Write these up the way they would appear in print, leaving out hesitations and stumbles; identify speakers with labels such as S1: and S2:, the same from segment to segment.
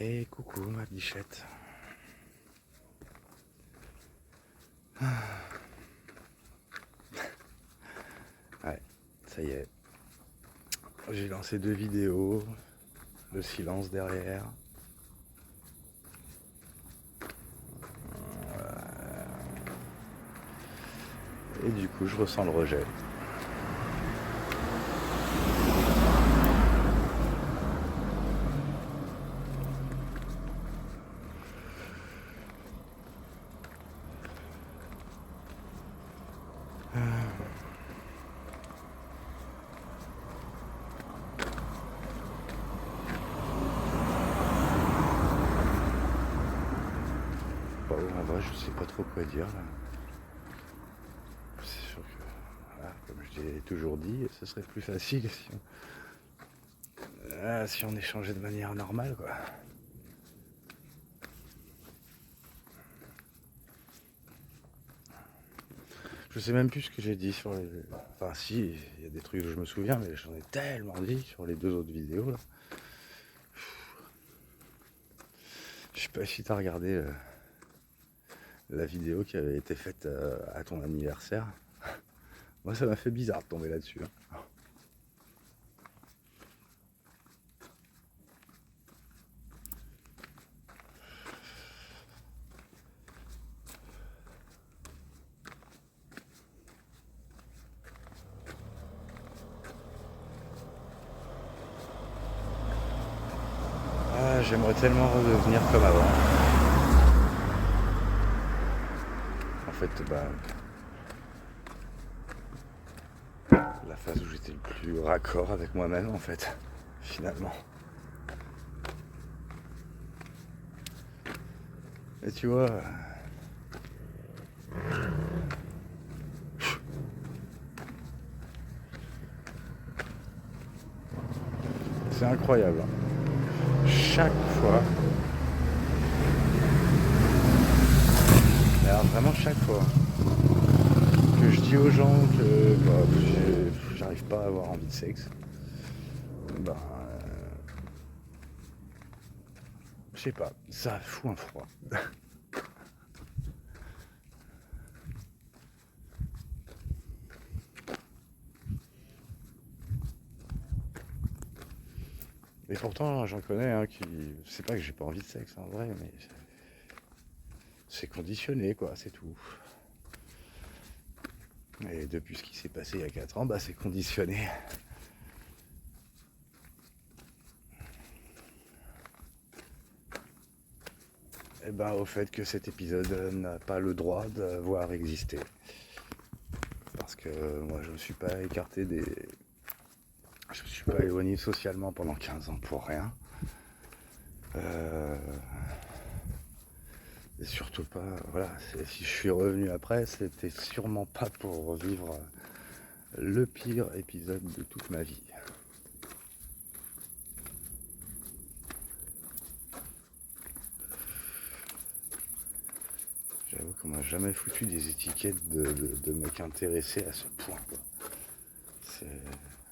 S1: Et coucou ma bichette. Ouais, ça y est. J'ai lancé 2 vidéos, le silence derrière. Et du coup je ressens le rejet. Bon, en vrai je sais pas trop quoi dire là. C'est sûr que, voilà, comme je l'ai toujours dit, ce serait plus facile si on échangeait de manière normale quoi. Je sais même plus ce que j'ai dit sur les... Enfin si, il y a des trucs que je me souviens, mais j'en ai tellement dit sur les 2 autres vidéos là. Je sais pas si t'as regardé la vidéo qui avait été faite à ton anniversaire. Moi ça m'a fait bizarre de tomber là-dessus. Ah, j'aimerais tellement redevenir comme avant. En fait, la phase où j'étais le plus raccord avec moi-même, en fait, finalement. Et tu vois, c'est incroyable. Chaque fois, mais alors vraiment chaque fois, que je dis aux gens que j'arrive pas à avoir envie de sexe, ben, je sais pas, ça fout un froid. Et pourtant, j'en connais qui... C'est pas que j'ai pas envie de sexe en vrai, mais c'est conditionné quoi, c'est tout. Et depuis ce qui s'est passé il y a 4 ans, bah c'est conditionné. Et ben au fait que cet épisode n'a pas le droit d'avoir existé. Parce que moi je me suis pas écarté des... Je me suis pas éloigné socialement pendant 15 ans pour rien. Et surtout pas, voilà, si je suis revenu après, c'était sûrement pas pour revivre le pire épisode de toute ma vie. J'avoue qu'on m'a jamais foutu des étiquettes de mec intéressé à ce point.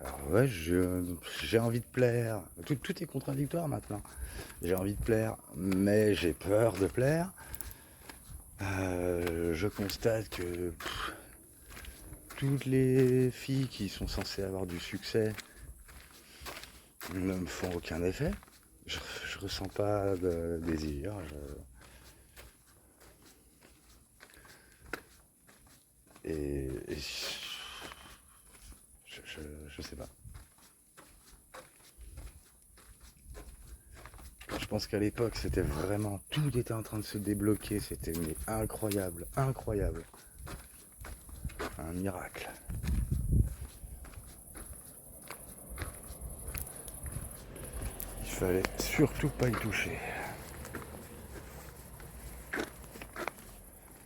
S1: Alors ouais, j'ai envie de plaire. Tout est contradictoire maintenant. J'ai envie de plaire, mais j'ai peur de plaire. Je constate que toutes les filles qui sont censées avoir du succès ne me font aucun effet. Je ressens pas de désir. Et je sais pas. Je pense qu'à l'époque, c'était vraiment... Tout était en train de se débloquer. C'était incroyable, incroyable. Un miracle. Il fallait surtout pas y toucher.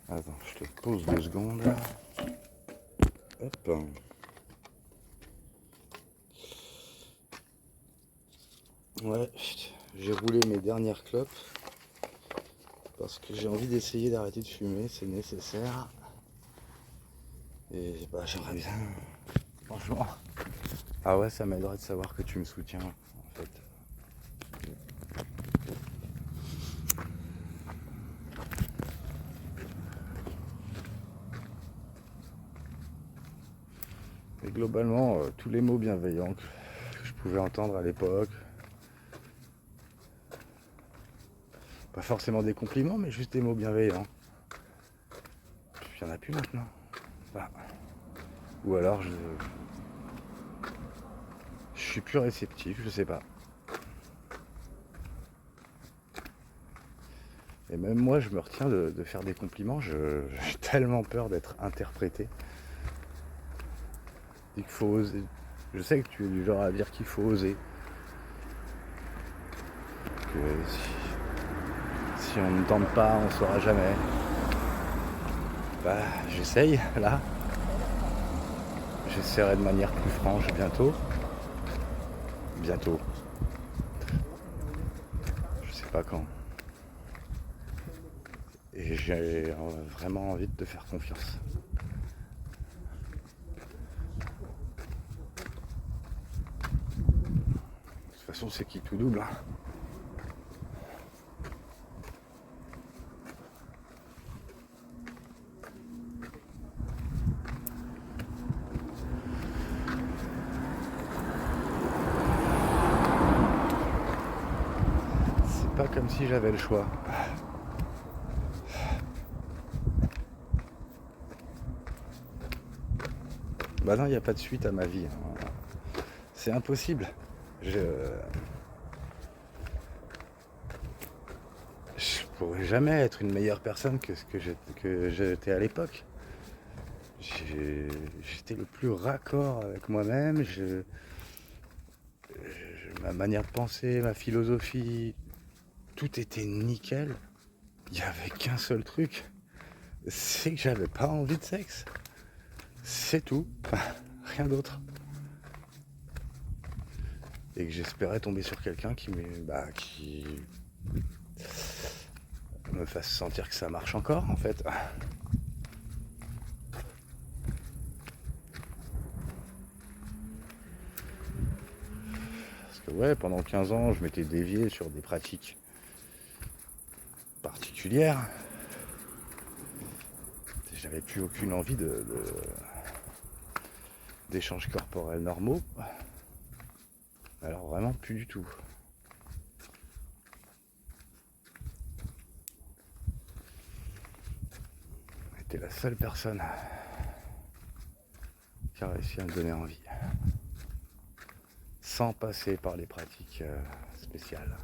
S1: Attends, je te pose 2 secondes. Hop. Ouais, j'ai roulé mes dernières clopes. Parce que j'ai envie d'essayer d'arrêter de fumer, c'est nécessaire. Et bah j'aimerais bien... Franchement. Ah ouais, ça m'aiderait de savoir que tu me soutiens, en fait. Et globalement, tous les mots bienveillants que je pouvais entendre à l'époque, pas forcément des compliments, mais juste des mots bienveillants. Il n'y en a plus maintenant. Bah. Ou alors je suis plus réceptif, je sais pas. Et même moi, je me retiens de faire des compliments. J'ai tellement peur d'être interprété. Qu'il faut oser. Je sais que tu es du genre à dire qu'il faut oser. Que si on ne tente pas, on ne saura jamais. Bah, j'essaye, là. J'essaierai de manière plus franche bientôt. Bientôt. Je sais pas quand. Et j'ai vraiment envie de te faire confiance. De toute façon, c'est qui tout double, hein. C'est pas comme si j'avais le choix. Bah non, il n'y a pas de suite à ma vie. C'est impossible. Je pourrais jamais être une meilleure personne que ce que j'étais à l'époque. J'étais le plus raccord avec moi-même. Ma manière de penser, ma philosophie, tout était nickel. Il n'y avait qu'un seul truc, c'est que j'avais pas envie de sexe. C'est tout, rien d'autre. Et que j'espérais tomber sur quelqu'un qui me fasse sentir que ça marche encore, en fait. Parce que ouais, pendant 15 ans, je m'étais dévié sur des pratiques particulières. J'avais plus aucune envie d'échanges corporels normaux. Alors vraiment plus du tout. J'étais la seule personne qui a réussi à me donner envie. Sans passer par les pratiques spéciales.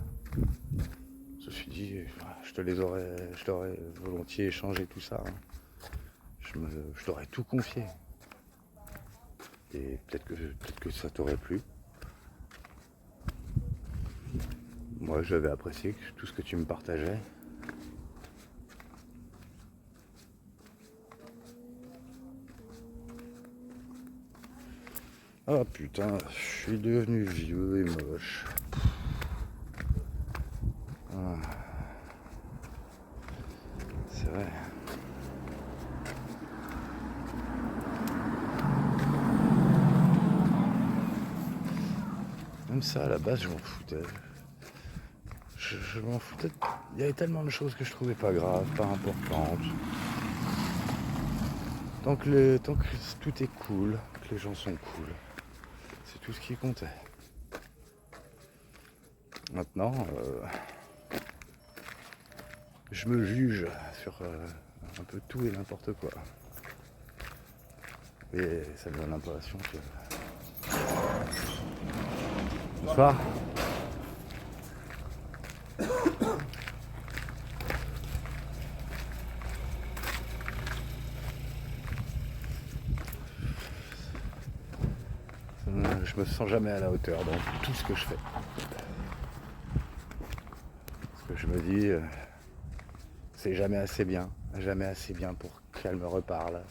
S1: Je me suis dit, je t'aurais volontiers échangé tout ça. Hein. Je t'aurais tout confié. Et peut-être que ça t'aurait plu. Moi, j'avais apprécié tout ce que tu me partageais. Oh putain, je suis devenu vieux et moche. Ah. C'est vrai. Même ça, à la base, je m'en foutais. Je m'en foutais. Il y avait tellement de choses que je trouvais pas graves, pas importantes. Tant que tout est cool, que les gens sont cool, c'est tout ce qui comptait. Maintenant, je me juge sur un peu tout et n'importe quoi. Et ça me donne l'impression que... Bonsoir. Je me sens jamais à la hauteur dans tout ce que je fais. Parce que je me dis, c'est jamais assez bien pour qu'elle me reparle.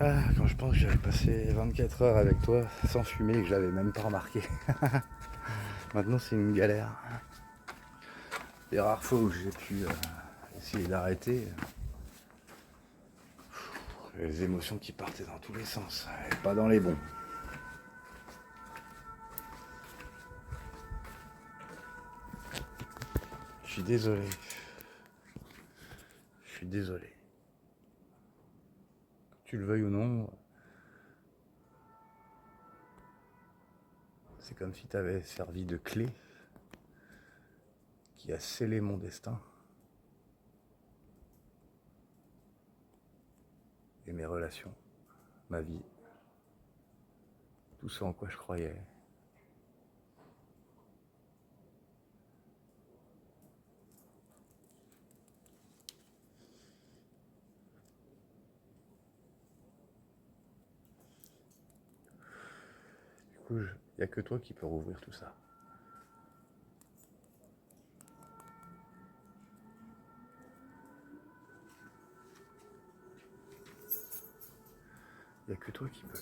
S1: Ah, quand je pense que j'avais passé 24 heures avec toi sans fumer et que je l'avais même pas remarqué. Maintenant c'est une galère. Les rares fois où j'ai pu essayer d'arrêter, Les émotions qui partaient dans tous les sens, et pas dans les bons. Je suis désolé. Je suis désolé. Que tu le veuilles ou non, c'est comme si tu avais servi de clé qui a scellé mon destin et mes relations, ma vie, tout ce en quoi je croyais. Du coup, il n'y a que toi qui peux rouvrir tout ça. Il n'y a que toi qui peux.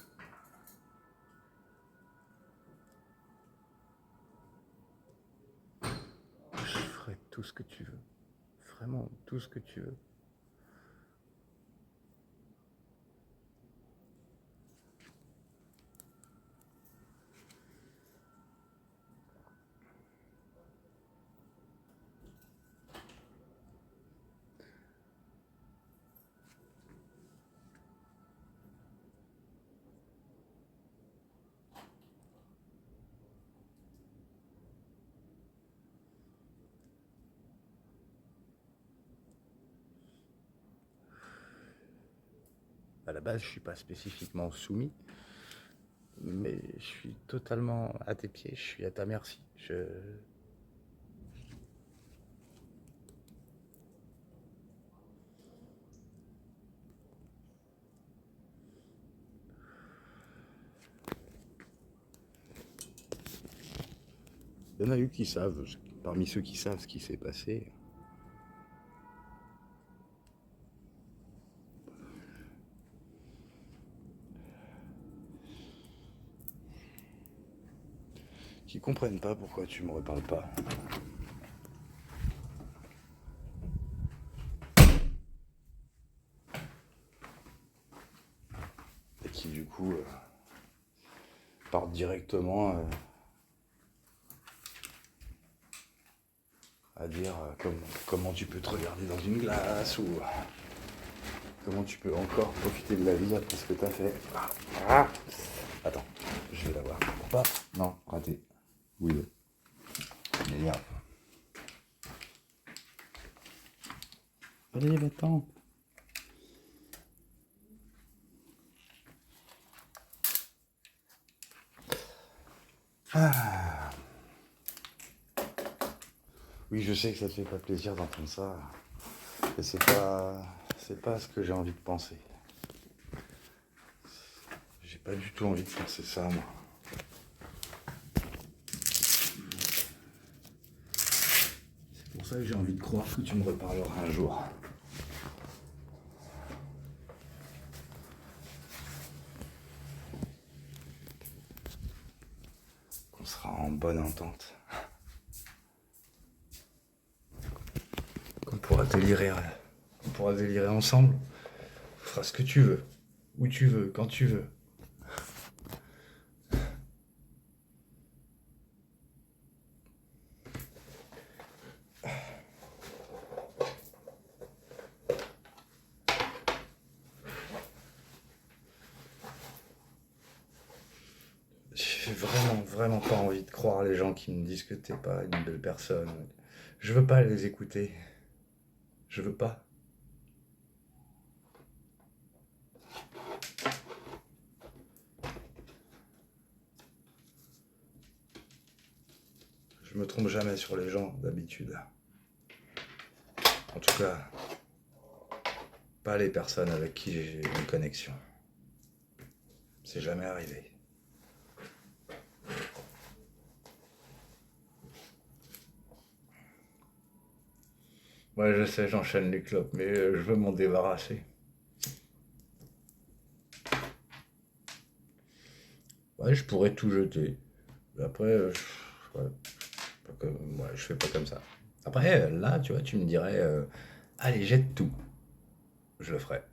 S1: Je ferai tout ce que tu veux. Vraiment tout ce que tu veux. À la base, je suis pas spécifiquement soumis, mais je suis totalement à tes pieds, je suis à ta merci. Il y en a eu qui savent, parmi ceux qui savent ce qui s'est passé. Qui comprennent pas pourquoi tu me reparles pas. Et qui du coup partent directement à dire comment tu peux te regarder dans une glace ou comment tu peux encore profiter de la vie après ce que t'as fait. Ah. Attends, je vais l'avoir. Pas. Non, raté. Oui. Merde. Allez, va-t'en. Ah. Oui, je sais que ça te fait pas plaisir d'entendre ça. Et c'est pas ce que j'ai envie de penser. J'ai pas du tout envie de penser ça, moi. C'est pour ça que j'ai envie de croire que tu me reparleras un jour. Qu'on sera en bonne entente. Qu'on pourra délirer. On pourra délirer ensemble. On fera ce que tu veux. Où tu veux, quand tu veux. J'ai vraiment pas envie de croire les gens qui me disent que t'es pas une belle personne. Je veux pas les écouter. Je veux pas. Je me trompe jamais sur les gens d'habitude. En tout cas, pas les personnes avec qui j'ai une connexion. C'est jamais arrivé. Ouais, je sais, j'enchaîne les clopes, mais je veux m'en débarrasser. Ouais, je pourrais tout jeter. Après, ouais, ouais, je fais pas comme ça. Après, là, tu vois, tu me dirais, allez, jette tout. Je le ferai.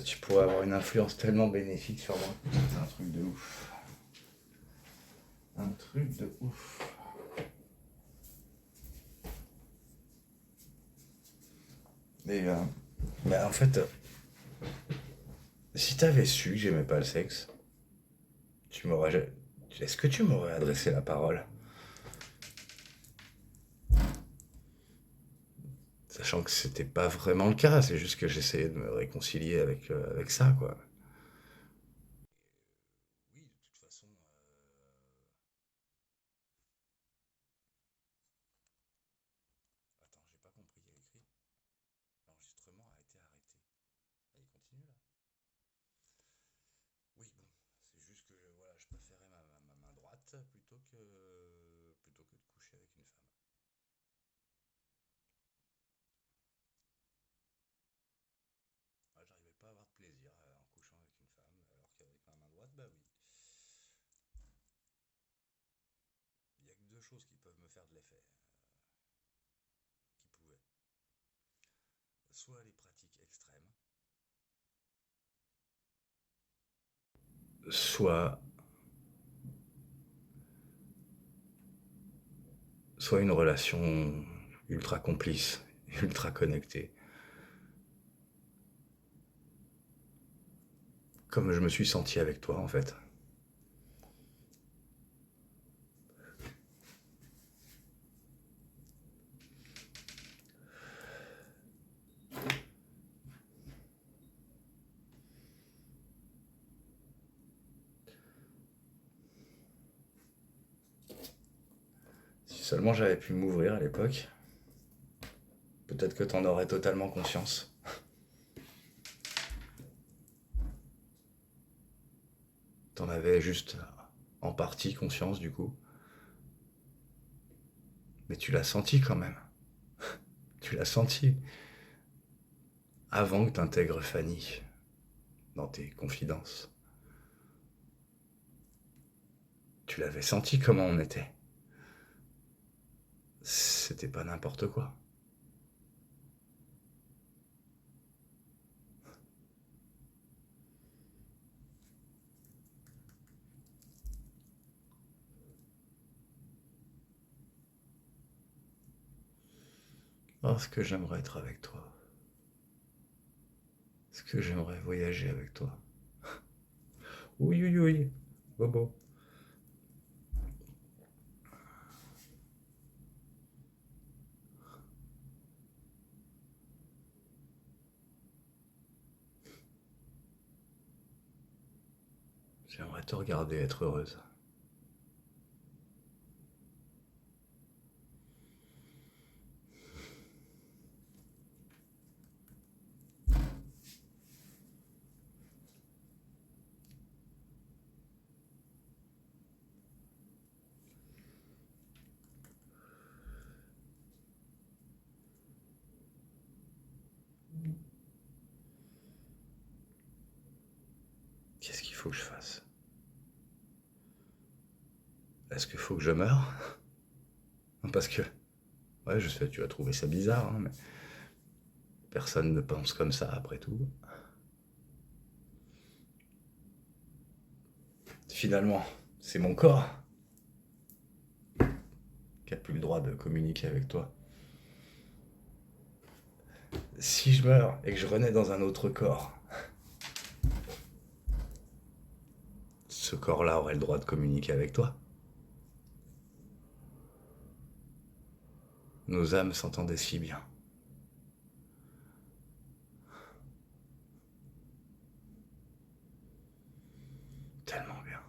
S1: Tu pourrais avoir une influence tellement bénéfique sur moi. C'est un truc de ouf. Un truc de ouf. Mais en fait, si t'avais su que j'aimais pas le sexe, tu m'aurais. Est-ce que tu m'aurais adressé la parole? Sachant que c'était pas vraiment le cas, c'est juste que j'essayais de me réconcilier avec ça, quoi. Oui, de toute façon. Attends, j'ai pas compris, il y a écrit. L'enregistrement a été arrêté. Ah, il continue là? Oui, bon, c'est juste que voilà, je préférais ma main droite plutôt que de coucher avec une femme. Ah, j'arrivais pas à avoir de plaisir en couchant avec une femme, alors qu'avec ma main droite, bah oui. Il y a que deux choses qui peuvent me faire de l'effet, qui pouvaient. Soit les pratiques extrêmes, soit, soit une relation ultra complice, ultra connectée. Comme je me suis senti avec toi, en fait. Si seulement j'avais pu m'ouvrir à l'époque, peut-être que t'en aurais totalement conscience. T'en avais juste en partie conscience, du coup. Mais tu l'as senti quand même. Tu l'as senti avant que t'intègres Fanny dans tes confidences. Tu l'avais senti comment on était. C'était pas n'importe quoi. Oh, ce que j'aimerais être avec toi. Ce que j'aimerais voyager avec toi. Oui, oui, oui. Bobo. J'aimerais te regarder être heureuse. Qu'est-ce qu'il faut que je fasse? Est-ce qu'il faut que je meure? Parce que, ouais, je sais, tu vas trouver ça bizarre, hein, mais personne ne pense comme ça après tout. Finalement, c'est mon corps qui a plus le droit de communiquer avec toi. Si je meurs et que je renais dans un autre corps, ce corps-là aurait le droit de communiquer avec toi. Nos âmes s'entendaient si bien. Tellement bien.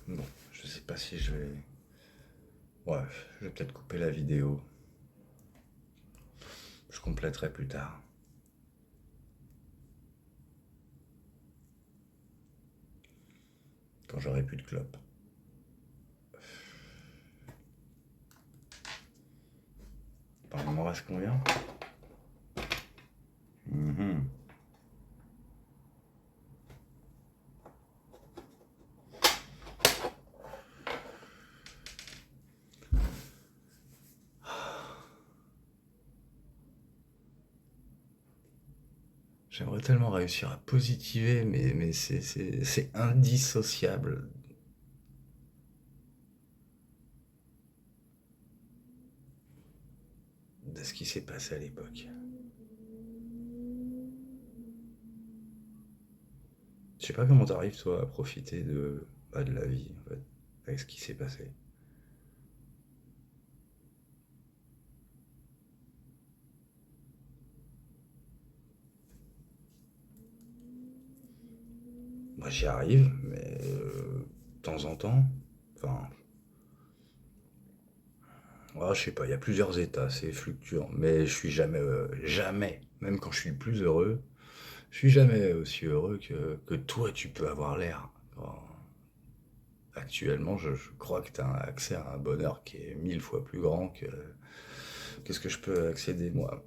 S1: Bon, je sais pas si je vais... Ouais, je vais peut-être couper la vidéo. Je compléterai plus tard. Quand j'aurai plus de clopes. Attends, il m'en reste combien? Mhm. J'aimerais tellement réussir à positiver, mais c'est indissociable de ce qui s'est passé à l'époque. Je sais pas comment t'arrives toi à profiter de la vie en fait, avec ce qui s'est passé. Moi j'y arrive, mais de temps en temps, enfin, je sais pas, il y a plusieurs états, c'est fluctuant, mais je suis jamais, jamais, même quand je suis le plus heureux, je suis jamais aussi heureux que toi tu peux avoir l'air. Actuellement, je crois que tu as accès à un bonheur qui est 1000 fois plus grand que ce que je peux accéder moi.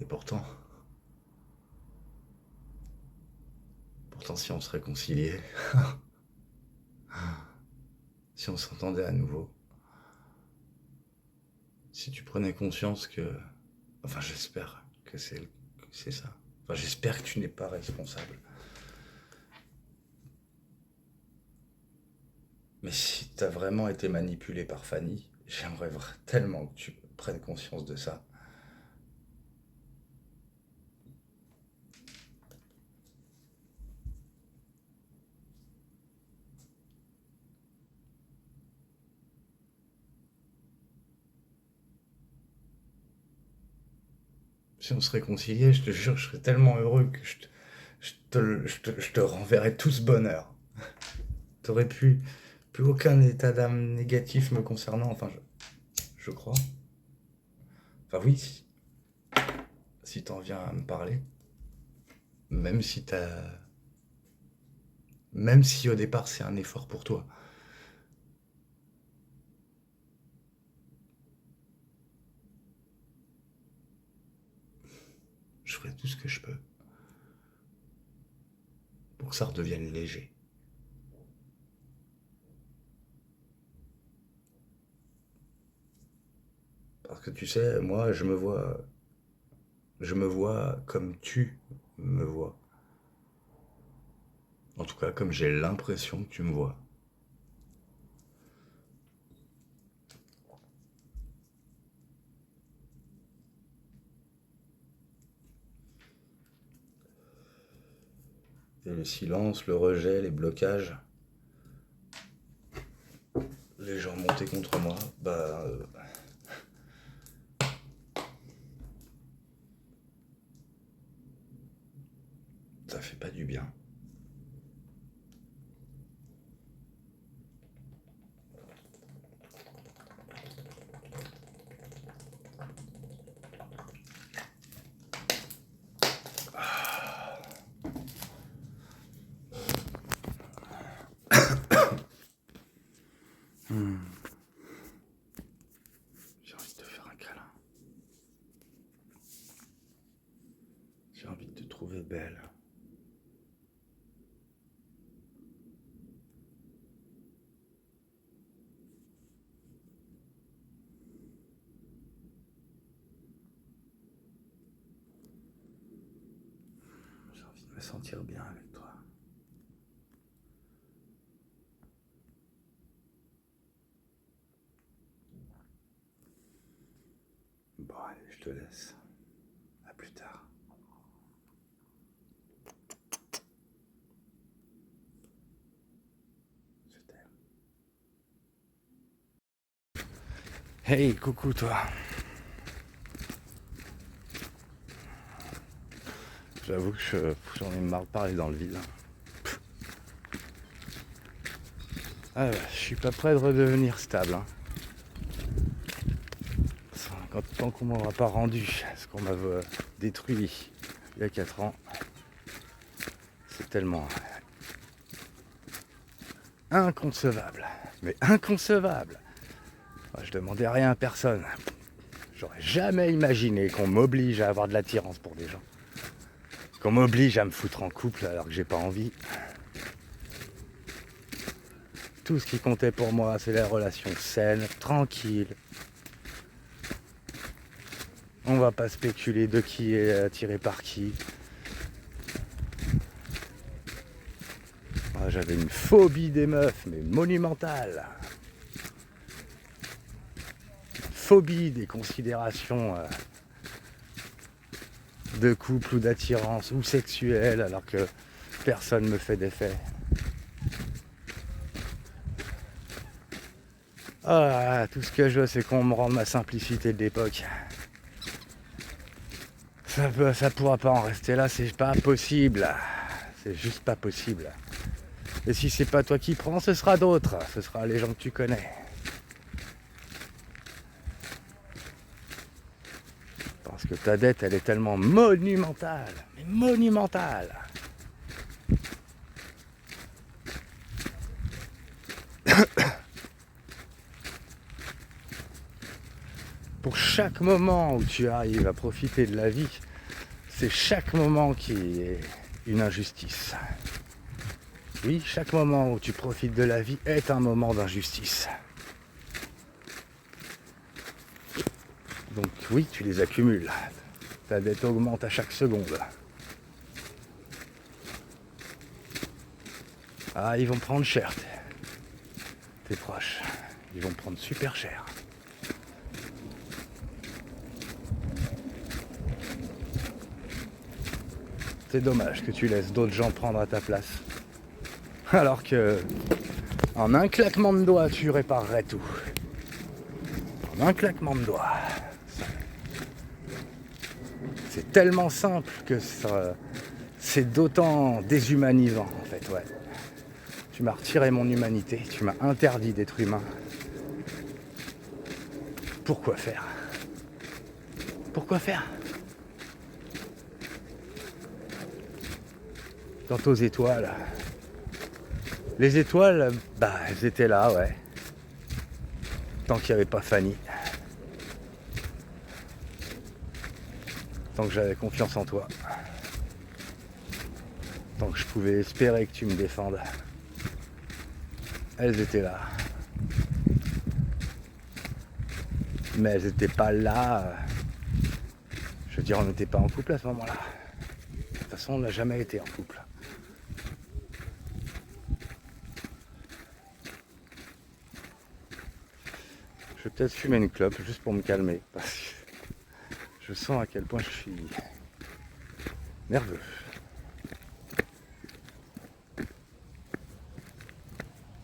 S1: Et pourtant si on se réconciliait, si on s'entendait à nouveau, si tu prenais conscience que, enfin j'espère que c'est ça. Enfin j'espère que tu n'es pas responsable. Mais si t'as vraiment été manipulé par Fanny, j'aimerais tellement que tu prennes conscience de ça. Si on se réconciliait, je te jure, je serais tellement heureux que je te renverrais tout ce bonheur. T'aurais plus aucun état d'âme négatif me concernant, enfin, je crois. Enfin, oui, si t'en viens à me parler. Même si t'as. Même si au départ c'est un effort pour toi. Je ferai tout ce que je peux pour que ça redevienne léger. Parce que tu sais, moi, je me vois comme tu me vois. En tout cas, comme j'ai l'impression que tu me vois. Et le silence, le rejet, les blocages, les gens montés contre moi, ça fait pas du bien. Hmm. J'ai envie de te faire un câlin. J'ai envie de te trouver belle. J'ai envie de me sentir bien avec toi. Bon, allez, je te laisse. À plus tard. Je t'aime. Hey, coucou toi. J'avoue que j'en ai marre de parler dans le vide. Ah, ouais, je suis pas prêt de redevenir stable. Hein. Tant qu'on m'aura pas rendu ce qu'on m'avait détruit il y a 4 ans, c'est tellement inconcevable. Mais inconcevable. Moi, je demandais rien à personne. J'aurais jamais imaginé qu'on m'oblige à avoir de l'attirance pour des gens. Qu'on m'oblige à me foutre en couple alors que j'ai pas envie. Tout ce qui comptait pour moi, c'est la relation saine, tranquille. On va pas spéculer de qui est attiré par qui. Ah, j'avais une phobie des meufs, mais monumentale. Phobie des considérations de couple ou d'attirance ou sexuelle alors que personne me fait d'effet. Ah, tout ce que je veux, c'est qu'on me rende ma simplicité de l'époque. Ça pourra pas en rester là, c'est pas possible. C'est juste pas possible. Et si c'est pas toi qui prends, ce sera d'autres. Ce sera les gens que tu connais. Parce que ta dette, elle est tellement monumentale. Mais monumentale. Pour chaque moment où tu arrives à profiter de la vie, c'est chaque moment qui est une injustice. Oui, chaque moment où tu profites de la vie est un moment d'injustice. Donc oui, tu les accumules. Ta dette augmente à chaque seconde. Ah, ils vont prendre cher, tes proches. Ils vont prendre super cher. C'est dommage que tu laisses d'autres gens prendre à ta place. Alors que, en un claquement de doigts, tu réparerais tout. En un claquement de doigts. C'est tellement simple que c'est d'autant déshumanisant, en fait, ouais. Tu m'as retiré mon humanité, tu m'as interdit d'être humain. Pourquoi faire? Pourquoi faire? Quant aux étoiles, les étoiles, bah, elles étaient là, ouais. Tant qu'il n'y avait pas Fanny. Tant que j'avais confiance en toi. Tant que je pouvais espérer que tu me défendes. Elles étaient là. Mais elles n'étaient pas là. Je veux dire, on n'était pas en couple à ce moment-là. De toute façon, on n'a jamais été en couple. Je vais peut-être fumer une clope juste pour me calmer. Parce que je sens à quel point je suis nerveux.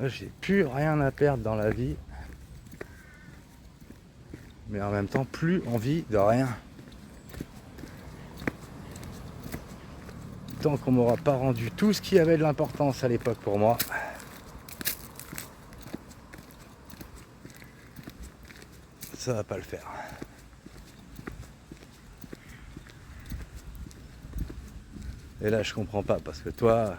S1: J'ai plus rien à perdre dans la vie. Mais en même temps, plus envie de rien. Tant qu'on m'aura pas rendu tout ce qui avait de l'importance à l'époque pour moi, ça va pas le faire. Et là, je comprends pas parce que toi,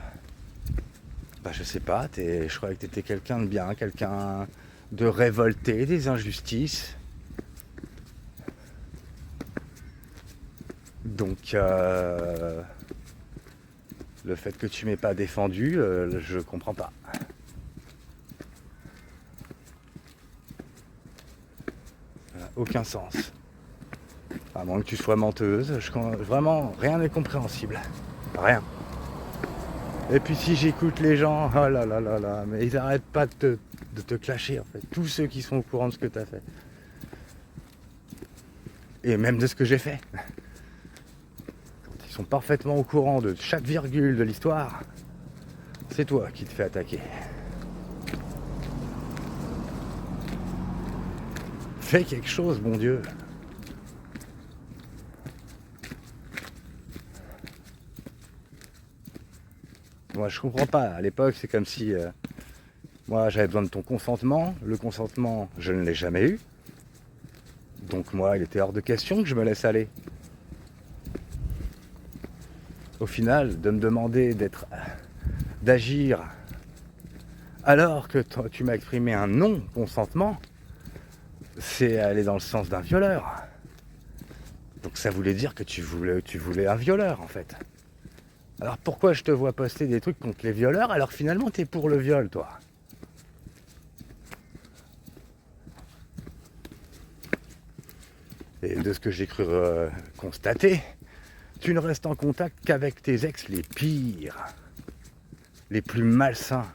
S1: bah je sais pas, je croyais que t'étais quelqu'un de bien, quelqu'un de révolté des injustices. Donc, le fait que tu m'aies pas défendu, je comprends pas. Ça n'a aucun sens. À moins que tu sois menteuse, vraiment rien n'est compréhensible. Rien. Et puis si j'écoute les gens, oh là là là là, mais ils arrêtent pas de te clasher en fait. Tous ceux qui sont au courant de ce que tu as fait. Et même de ce que j'ai fait. Quand ils sont parfaitement au courant de chaque virgule de l'histoire, c'est toi qui te fais attaquer. Fais quelque chose, mon Dieu. Moi, je comprends pas. À l'époque, c'est comme si moi, j'avais besoin de ton consentement. Le consentement, je ne l'ai jamais eu. Donc moi, il était hors de question que je me laisse aller. Au final, de me demander d'agir Alors que toi, tu m'as exprimé un non-consentement, c'est aller dans le sens d'un violeur. Donc ça voulait dire que tu voulais un violeur en fait. Alors pourquoi je te vois poster des trucs contre les violeurs alors que finalement t'es pour le viol toi? Et de ce que j'ai cru constater, tu ne restes en contact qu'avec tes ex les pires, les plus malsains.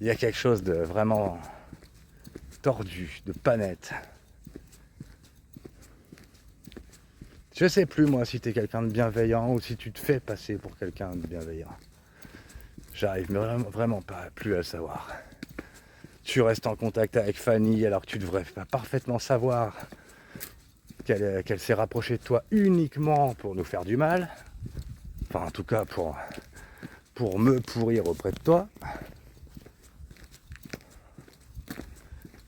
S1: Il y a quelque chose de vraiment tordu, de pas net. Je sais plus moi si t'es quelqu'un de bienveillant ou si tu te fais passer pour quelqu'un de bienveillant. J'arrive vraiment pas plus à le savoir. Tu restes en contact avec Fanny alors que tu devrais parfaitement savoir qu'elle s'est rapprochée de toi uniquement pour nous faire du mal. Enfin en tout cas pour me pourrir auprès de toi.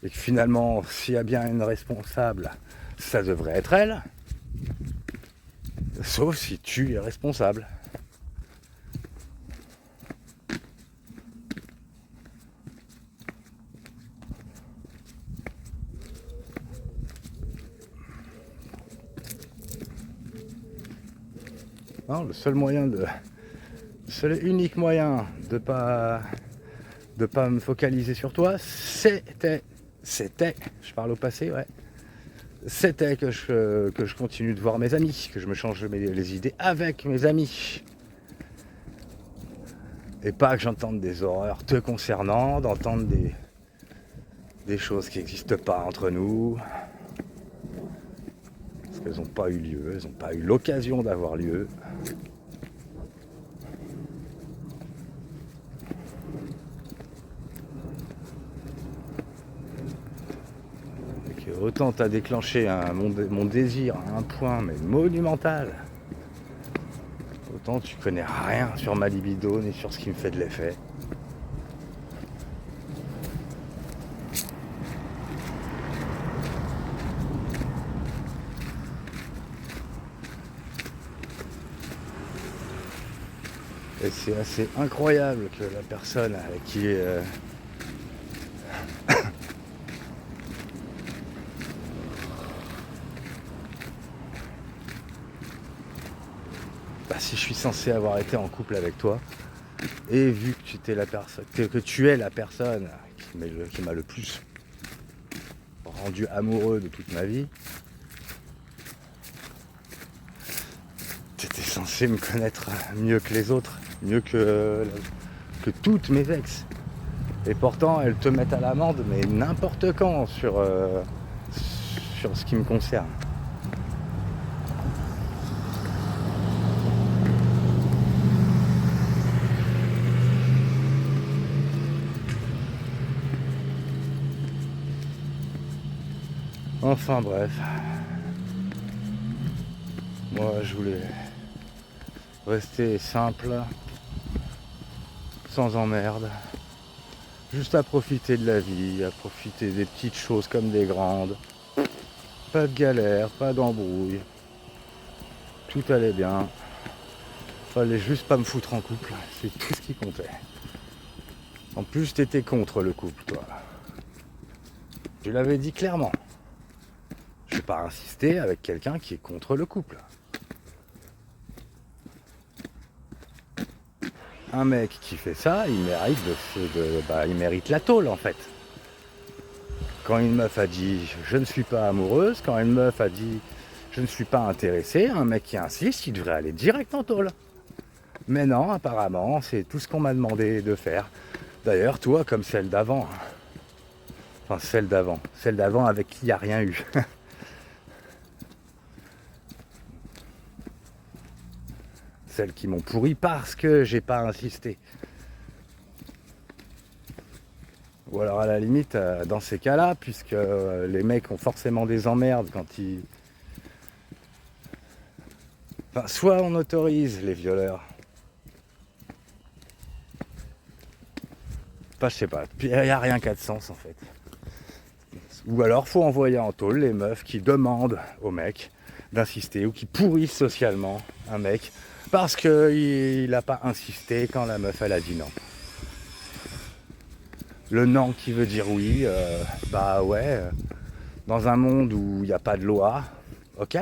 S1: Et que finalement, s'il y a bien une responsable, ça devrait être elle. Sauf si tu es responsable. Non, le seul et unique moyen de pas me focaliser sur toi, c'était, je parle au passé, ouais, c'était que je continue de voir mes amis, que je me change les idées avec mes amis. Et pas que j'entende des horreurs te concernant, d'entendre des choses qui n'existent pas entre nous. Parce qu'elles n'ont pas eu lieu, elles n'ont pas eu l'occasion d'avoir lieu. Autant t'as déclenché mon désir à un point mais monumental. Autant tu connais rien sur ma libido ni sur ce qui me fait de l'effet. Et c'est assez incroyable que la personne avec qui si je suis censé avoir été en couple avec toi, et vu que tu es la personne qui m'a le plus rendu amoureux de toute ma vie, tu étais censé me connaître mieux que les autres, mieux que toutes mes ex. Et pourtant, elles te mettent à l'amende, mais n'importe quand sur ce qui me concerne. Enfin bref, moi je voulais rester simple, sans emmerde, juste à profiter de la vie, à profiter des petites choses comme des grandes, pas de galère, pas d'embrouille, tout allait bien, fallait juste pas me foutre en couple, c'est tout ce qui comptait. En plus t'étais contre le couple toi, je l'avais dit clairement. Je ne vais pas insister avec quelqu'un qui est contre le couple. Un mec qui fait ça, il mérite il mérite la tôle en fait. Quand une meuf a dit je ne suis pas amoureuse, quand une meuf a dit je ne suis pas intéressé, un mec qui insiste, il devrait aller direct en tôle. Mais non, apparemment, c'est tout ce qu'on m'a demandé de faire. D'ailleurs, toi, comme celle d'avant. Enfin, celle d'avant avec qui il n'y a rien eu. Celles qui m'ont pourri parce que j'ai pas insisté. Ou alors à la limite, dans ces cas-là, puisque les mecs ont forcément des emmerdes quand ils... Enfin, soit on autorise les violeurs. Enfin, je sais pas, il n'y a rien qu'à de sens en fait. Ou alors faut envoyer en tôle les meufs qui demandent aux mecs d'insister ou qui pourrissent socialement un mec parce qu'il n'a pas insisté quand la meuf elle a dit non. Le non qui veut dire oui, bah ouais, dans un monde où il n'y a pas de loi, ok,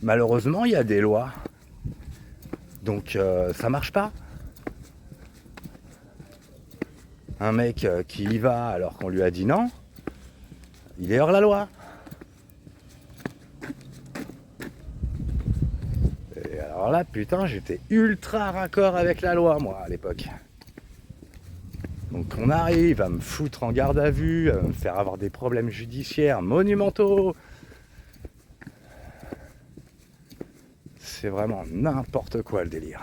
S1: malheureusement il y a des lois, donc ça marche pas. Un mec qui y va alors qu'on lui a dit non, il est hors la loi. Et alors là, putain, j'étais ultra raccord avec la loi, moi, à l'époque. Donc on arrive à me foutre en garde à vue, à me faire avoir des problèmes judiciaires monumentaux. C'est vraiment n'importe quoi le délire.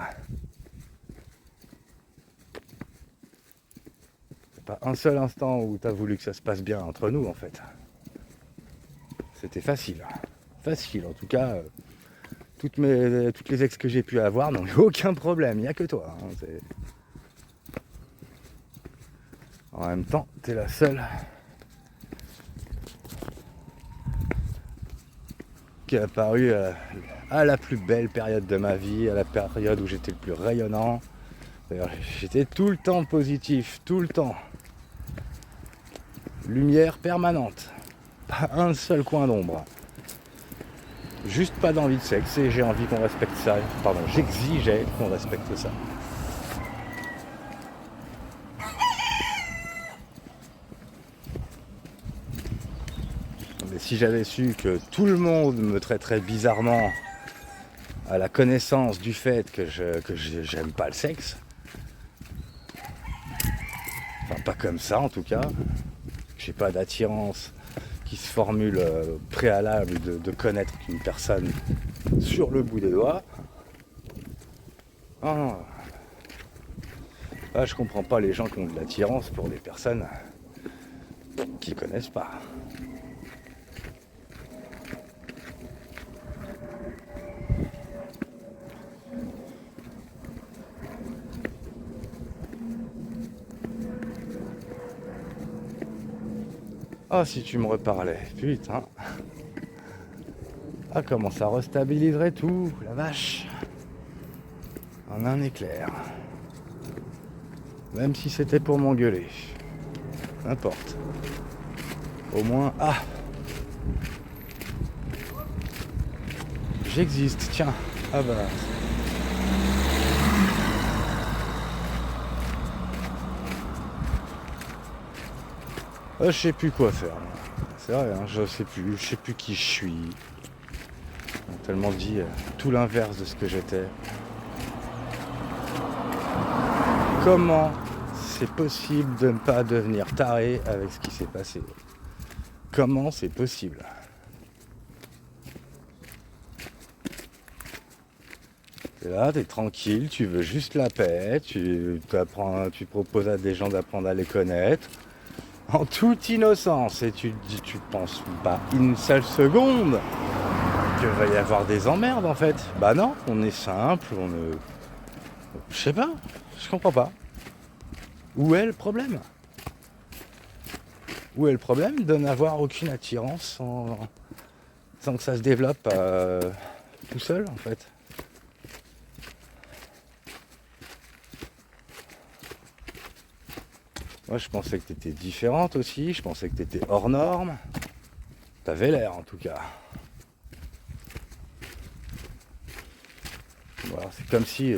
S1: C'est pas un seul instant où t'as voulu que ça se passe bien entre nous en fait. C'était facile. Facile en tout cas. Toutes les ex que j'ai pu avoir n'ont eu aucun problème, il n'y a que toi. Hein, en même temps, t'es la seule qui est apparue à la plus belle période de ma vie, à la période où j'étais le plus rayonnant. D'ailleurs, j'étais tout le temps positif, tout le temps. Lumière permanente, pas un seul coin d'ombre. Juste pas d'envie de sexe et j'ai envie qu'on respecte ça. Pardon, j'exigeais qu'on respecte ça. Mais si j'avais su que tout le monde me traiterait bizarrement à la connaissance du fait que j'aime pas le sexe, enfin pas comme ça en tout cas, j'ai pas d'attirance qui se formule préalable de connaître une personne sur le bout des doigts. Ah, je comprends pas les gens qui ont de l'attirance pour des personnes qui connaissent pas. Ah, si tu me reparlais, putain. Ah, comment ça restabiliserait tout, la vache. En un éclair. Même si c'était pour m'engueuler. N'importe. Au moins, j'existe, tiens. Ah bah. Je sais plus quoi faire. C'est vrai, hein, je sais plus qui je suis. On a tellement dit tout l'inverse de ce que j'étais. Comment c'est possible de ne pas devenir taré avec ce qui s'est passé? Comment c'est possible? T'es là, t'es tranquille, tu veux juste la paix, tu proposes à des gens d'apprendre à les connaître. En toute innocence, et tu penses pas une seule seconde qu'il va y avoir des emmerdes en fait. Bah non, on est simple, je sais pas, je comprends pas. Où est le problème? Où est le problème de n'avoir aucune attirance sans que ça se développe tout seul en fait? Moi je pensais que t'étais différente aussi, je pensais que t'étais hors norme. T'avais l'air en tout cas. Voilà, c'est comme si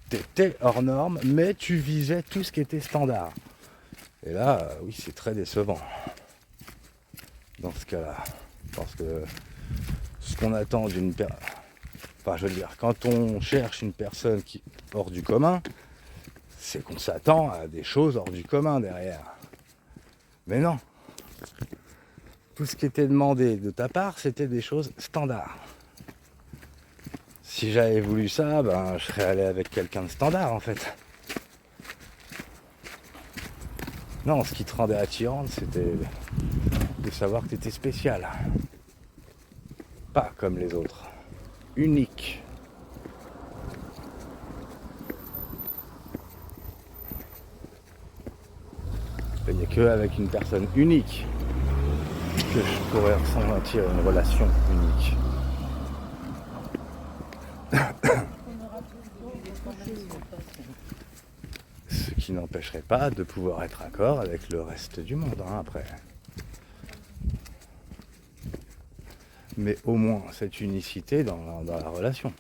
S1: t'étais hors norme, mais tu visais tout ce qui était standard. Et là, oui, c'est très décevant. Dans ce cas-là. Parce que ce qu'on attend d'une personne... Enfin, je veux dire, quand on cherche une personne qui est hors du commun, c'est qu'on s'attend à des choses hors du commun derrière. Mais non. Tout ce qui était demandé de ta part, c'était des choses standards. Si j'avais voulu ça, ben, je serais allé avec quelqu'un de standard en fait. Non, ce qui te rendait attirante, c'était de savoir que tu étais spécial. Pas comme les autres. Unique. Il n'y a que avec une personne unique que je pourrais ressentir une relation unique. Ce qui qui n'empêcherait pas de pouvoir être accord avec le reste du monde, hein, après. Mais au moins cette unicité dans la relation.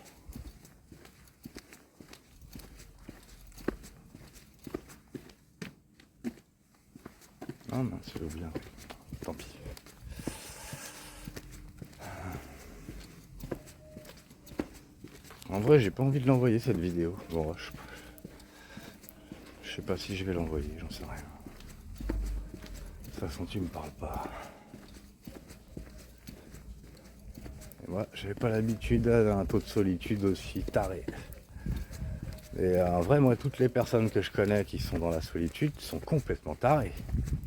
S1: Ah mince, j'ai oublié. Tant pis. En vrai, j'ai pas envie de l'envoyer cette vidéo. Bon, je sais pas si je vais l'envoyer, j'en sais rien. De toute façon, tu me parles pas. Et moi, j'avais pas l'habitude d'un taux de solitude aussi taré. Et en vrai, moi, toutes les personnes que je connais qui sont dans la solitude sont complètement tarées.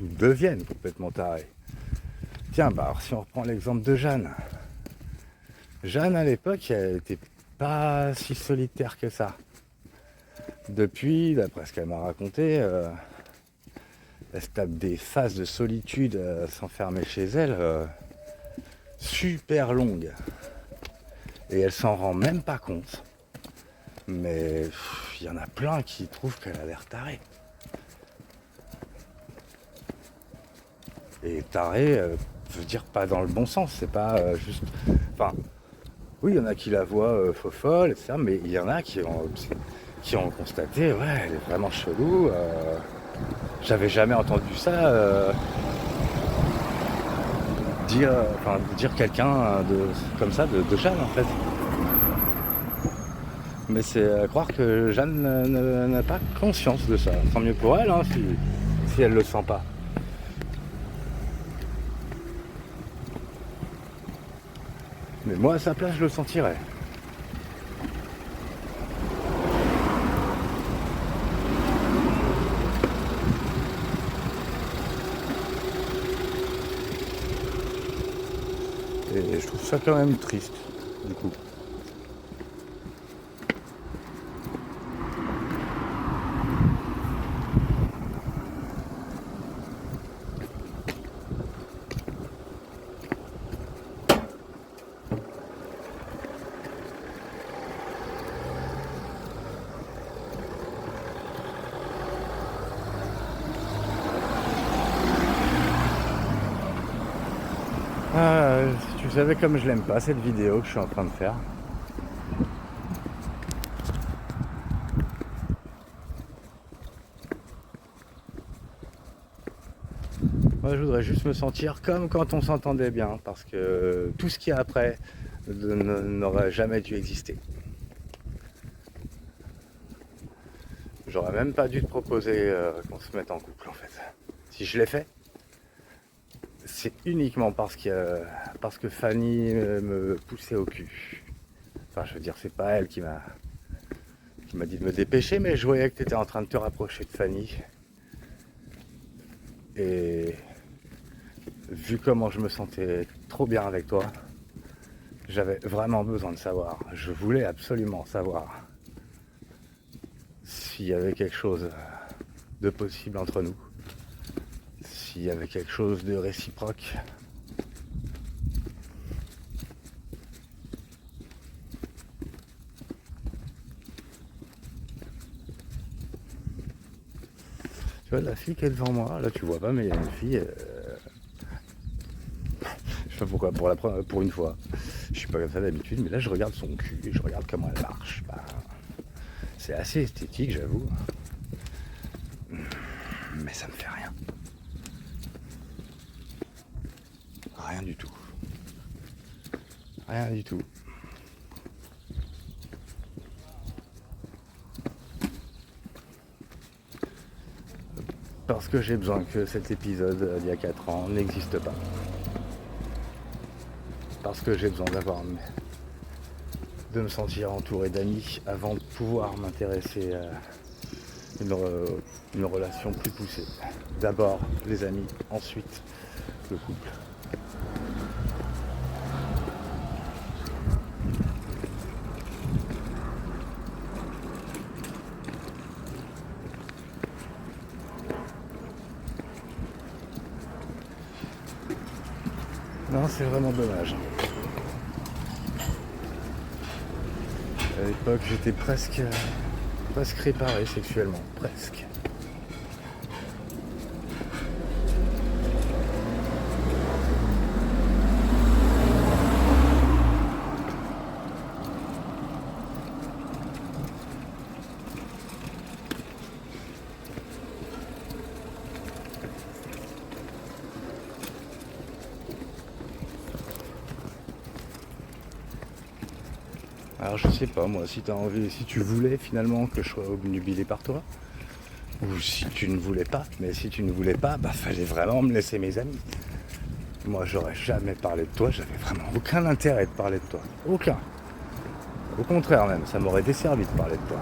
S1: Ou deviennent complètement tarées. Tiens, bah, alors, si on reprend l'exemple de Jeanne. Jeanne, à l'époque, elle était pas si solitaire que ça. Depuis, d'après ce qu'elle m'a raconté, elle se tape des phases de solitude s'enfermer chez elle super longues. Et elle s'en rend même pas compte. Mais il y en a plein qui trouvent qu'elle a l'air tarée. Et tarée, veut dire pas dans le bon sens, c'est pas juste... Enfin, oui, il y en a qui la voient folle, etc. Mais il y en a qui ont constaté, ouais, elle est vraiment chelou. J'avais jamais entendu ça dire quelqu'un comme ça de Jeanne, en fait. Mais c'est à croire que Jeanne n'a pas conscience de ça. Tant mieux pour elle, hein, si elle le sent pas. Mais moi, à sa place, je le sentirais. Et je trouve ça quand même triste, du coup. Tu savais comme je l'aime pas cette vidéo que je suis en train de faire. Moi je voudrais juste me sentir comme quand on s'entendait bien, parce que tout ce qu'il y a après n'aurait jamais dû exister. J'aurais même pas dû te proposer qu'on se mette en couple en fait. Si je l'ai fait, c'est uniquement parce que Fanny me poussait au cul. Enfin, je veux dire, c'est pas elle qui m'a dit de me dépêcher, mais je voyais que tu étais en train de te rapprocher de Fanny. Et vu comment je me sentais trop bien avec toi, j'avais vraiment besoin de savoir. Je voulais absolument savoir s'il y avait quelque chose de possible entre nous. S'il y avait quelque chose de réciproque. Tu vois la fille qui est devant moi, là tu vois pas, mais il y a une fille. Je sais pas pourquoi, pour une fois. Je suis pas comme ça d'habitude, mais là je regarde son cul et je regarde comment elle marche. Bah, c'est assez esthétique, j'avoue. Mais ça me fait rien. Rien du tout. Rien du tout. Parce que j'ai besoin que cet épisode d'il y a 4 ans n'existe pas. Parce que j'ai besoin de me sentir entouré d'amis avant de pouvoir m'intéresser à une relation plus poussée. D'abord les amis, ensuite le couple. Non, c'est vraiment dommage. À l'époque, j'étais presque réparé sexuellement. Presque. Alors je sais pas moi, si t'as envie, si tu voulais finalement que je sois obnubilé par toi, ou si tu ne voulais pas, mais si tu ne voulais pas, bah fallait vraiment me laisser mes amis. Moi j'aurais jamais parlé de toi, j'avais vraiment aucun intérêt de parler de toi. Aucun. Au contraire même, ça m'aurait desservi de parler de toi.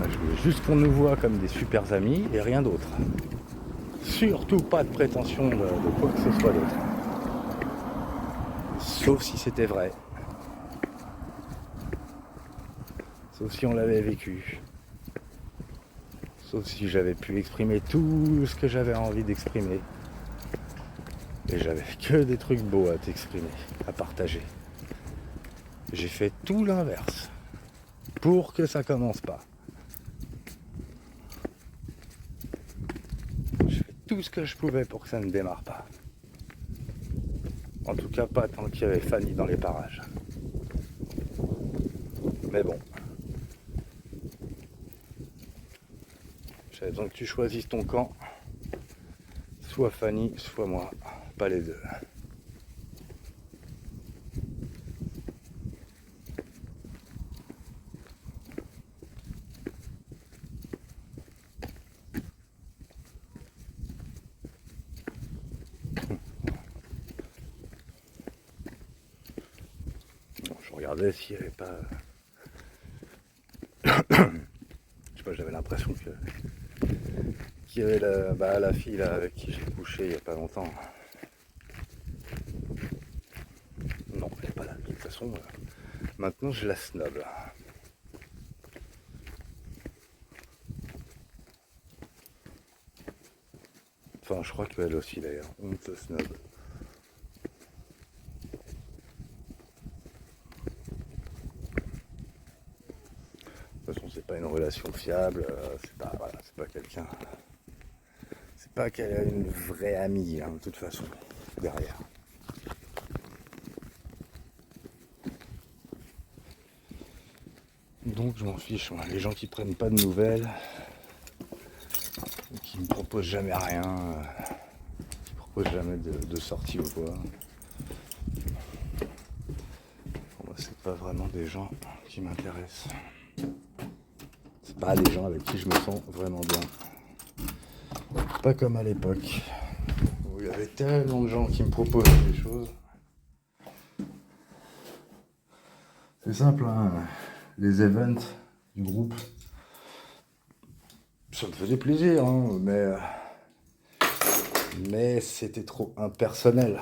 S1: Je veux juste qu'on nous voit comme des super amis et rien d'autre. Surtout pas de prétention de quoi que ce soit d'autre. Sauf si c'était vrai. Sauf si on l'avait vécu. Sauf si j'avais pu exprimer tout ce que j'avais envie d'exprimer. Et j'avais que des trucs beaux à t'exprimer, à partager. J'ai fait tout l'inverse. Pour que ça commence pas. J'ai fait tout ce que je pouvais pour que ça ne démarre pas. En tout cas pas tant qu'il y avait Fanny dans les parages. Mais bon. J'avais besoin que tu choisisses ton camp. Soit Fanny, soit moi. Pas les deux. Bon, je regardais s'il n'y avait pas... Je sais pas, j'avais l'impression qu'il y avait la fille là, avec qui j'ai couché il n'y a pas longtemps. Non, elle n'est pas là. De toute façon, maintenant je la snob. Enfin, je crois qu'elle aussi d'ailleurs. On te snob. De toute façon, c'est pas une relation fiable. C'est pas quelqu'un. C'est pas qu'elle a une vraie amie, hein, de toute façon, derrière. Donc je m'en fiche, moi. Les gens qui prennent pas de nouvelles, qui me proposent jamais rien, qui proposent jamais de sortie ou quoi. Bon, c'est pas vraiment des gens qui m'intéressent. C'est pas des gens avec qui je me sens vraiment bien. Pas comme à l'époque, où il y avait tellement de gens qui me proposaient des choses. C'est simple, hein. Les events du groupe, ça me faisait plaisir, hein, mais c'était trop impersonnel.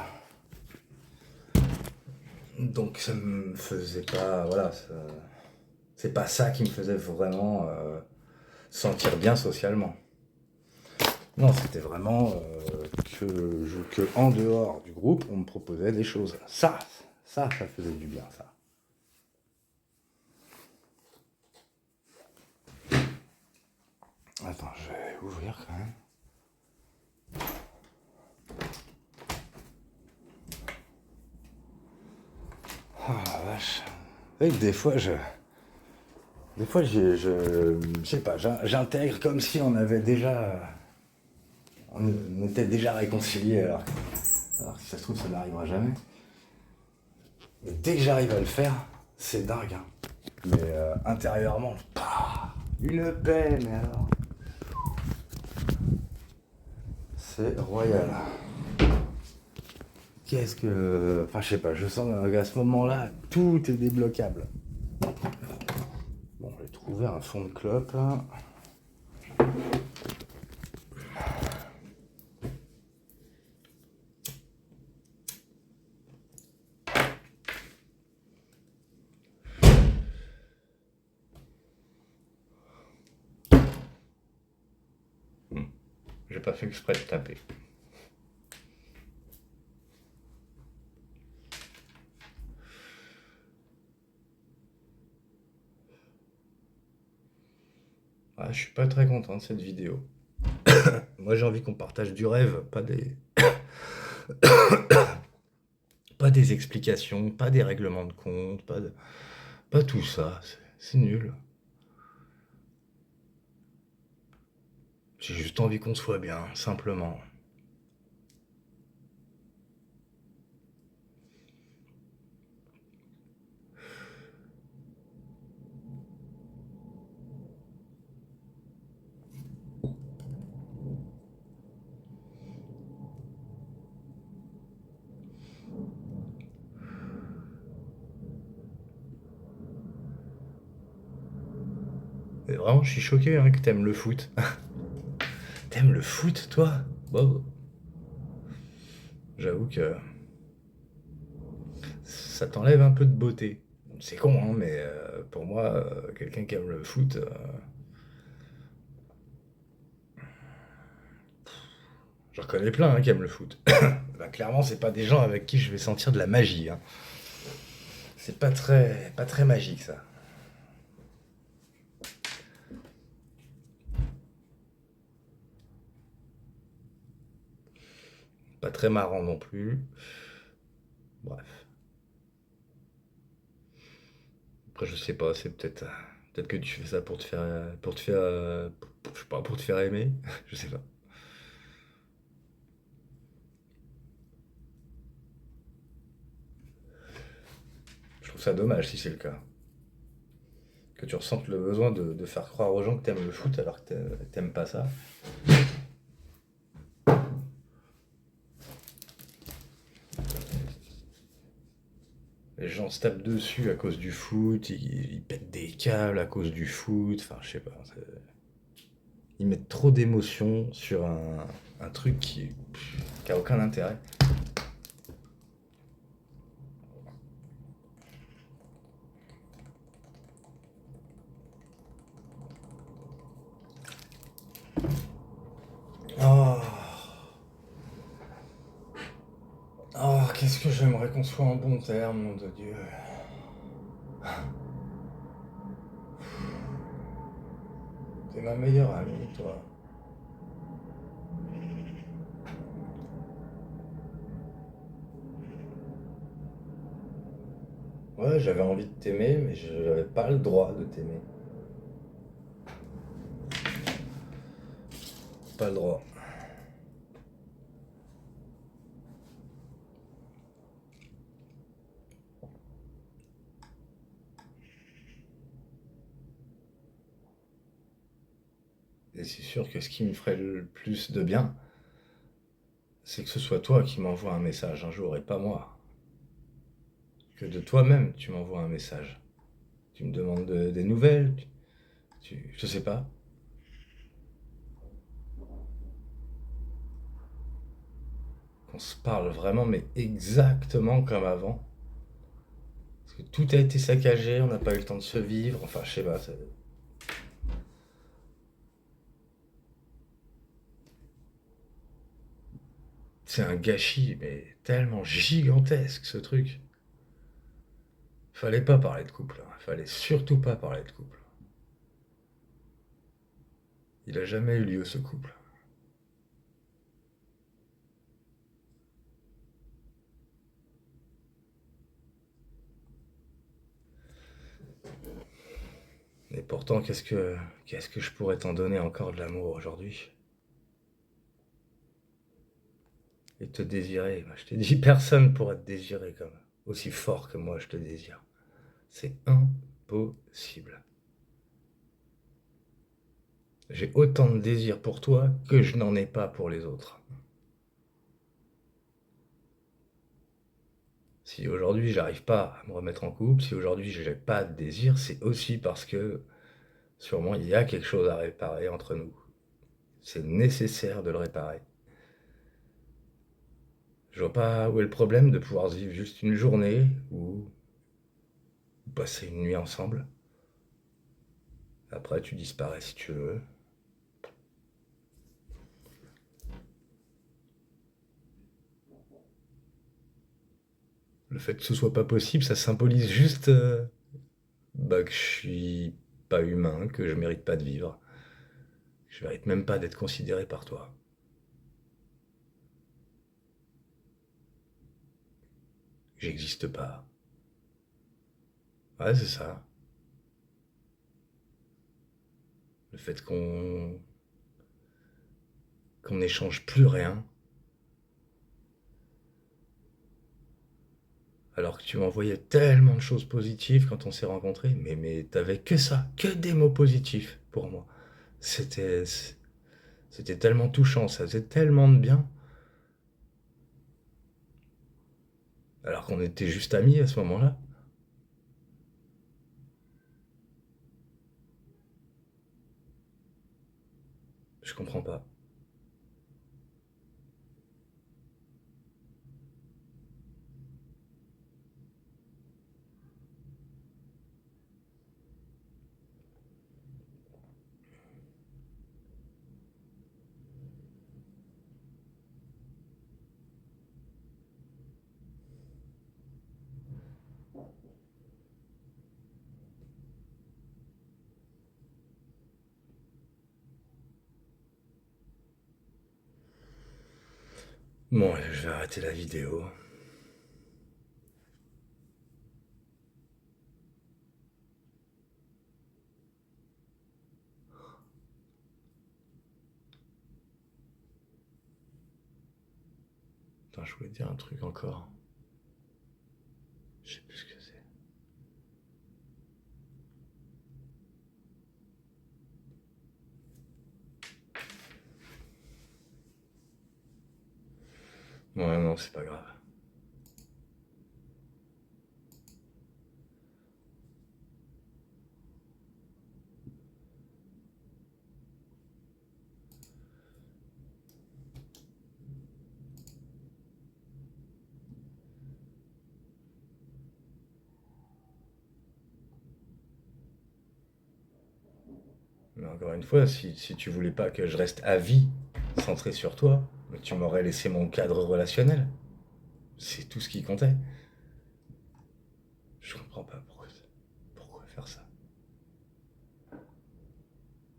S1: Donc ça me faisait pas, voilà, c'est pas ça qui me faisait vraiment sentir bien socialement. Non, c'était vraiment que en dehors du groupe, on me proposait des choses. Ça faisait du bien, ça. Attends, je vais ouvrir quand même. Ah la vache. Et des fois, je sais pas, j'intègre comme si on était déjà réconciliés, alors que si ça se trouve, ça n'arrivera jamais. Mais dès que j'arrive à le faire, c'est dingue, hein. Mais intérieurement, une paix, mais alors, c'est royal. Qu'est-ce que... Enfin, je sais pas, je sens qu'à ce moment-là, tout est débloquable. Bon, j'ai trouvé un fond de clope, là. J'ai pas fait exprès de taper. Ah, je suis pas très content de cette vidéo. Moi, j'ai envie qu'on partage du rêve, pas des explications, pas des règlements de compte, pas tout ça. C'est nul. J'ai juste envie qu'on soit bien, simplement.
S2: Et vraiment, je suis choqué hein, que t'aimes le foot. T'aimes le foot, toi? Bon, j'avoue que ça t'enlève un peu de beauté. C'est con, hein, mais pour moi, quelqu'un qui aime le foot, j'en connais plein hein, qui aiment le foot. Bah, clairement, c'est pas des gens avec qui je vais sentir de la magie. Hein. C'est pas très magique ça. Pas très marrant non plus. Bref. Après, je sais pas, c'est peut-être que tu fais ça pour te faire, je sais pas, pour te faire aimer. Je sais pas. Je trouve ça dommage si c'est le cas. Que tu ressentes le besoin de faire croire aux gens que t'aimes le foot alors que t'aimes pas ça. Les gens se tapent dessus à cause du foot, ils pètent des câbles à cause du foot, enfin je sais pas. Ils mettent trop d'émotions sur un truc qui a aucun intérêt. Oh, oh qu'est-ce que j'aimerais qu'on soit en bon terme, nom de Dieu. T'es ma meilleure amie, toi. Ouais, j'avais envie de t'aimer, mais j'avais pas le droit de t'aimer. Pas le droit. Et c'est sûr que ce qui me ferait le plus de bien, c'est que ce soit toi qui m'envoie un message un jour et pas moi. Que de toi-même tu m'envoies un message. Tu me demandes des nouvelles, je sais pas, qu'on se parle vraiment, mais exactement comme avant. Parce que tout a été saccagé, on n'a pas eu le temps de se vivre, enfin je sais pas, c'est un gâchis, mais tellement gigantesque ce truc. Fallait pas parler de couple, hein. Fallait surtout pas parler de couple. Il a jamais eu lieu ce couple. Et pourtant, qu'est-ce que je pourrais t'en donner encore de l'amour aujourd'hui? Et te désirer. Moi, je t'ai dit, personne pourra te désirer comme aussi fort que moi je te désire. C'est impossible. J'ai autant de désir pour toi que je n'en ai pas pour les autres. Si aujourd'hui j'arrive pas à me remettre en couple, si aujourd'hui j'ai pas de désir, c'est aussi parce que sûrement il y a quelque chose à réparer entre nous. C'est nécessaire de le réparer. Je vois pas où est le problème de pouvoir vivre juste une journée ou passer une nuit ensemble. Après, tu disparais si tu veux. Le fait que ce soit pas possible, ça symbolise juste bah, que je suis pas humain, que je mérite pas de vivre. Je mérite même pas d'être considéré par toi. J'existe pas. Ouais, c'est ça. Le fait qu'on n'échange plus rien, alors que tu m'envoyais tellement de choses positives quand on s'est rencontrés, mais t'avais que ça, que des mots positifs pour moi. C'était, c'était tellement touchant, ça faisait tellement de bien, alors qu'on était juste amis à ce moment-là. Je comprends pas. Bon, allez, je vais arrêter la vidéo. Attends, je voulais dire un truc encore. Je sais plus ce que c'est. Ouais, non, c'est pas grave. Mais encore une fois, si tu voulais pas que je reste à vie centré sur toi, tu m'aurais laissé mon cadre relationnel. C'est tout ce qui comptait. Je comprends pas pourquoi faire ça.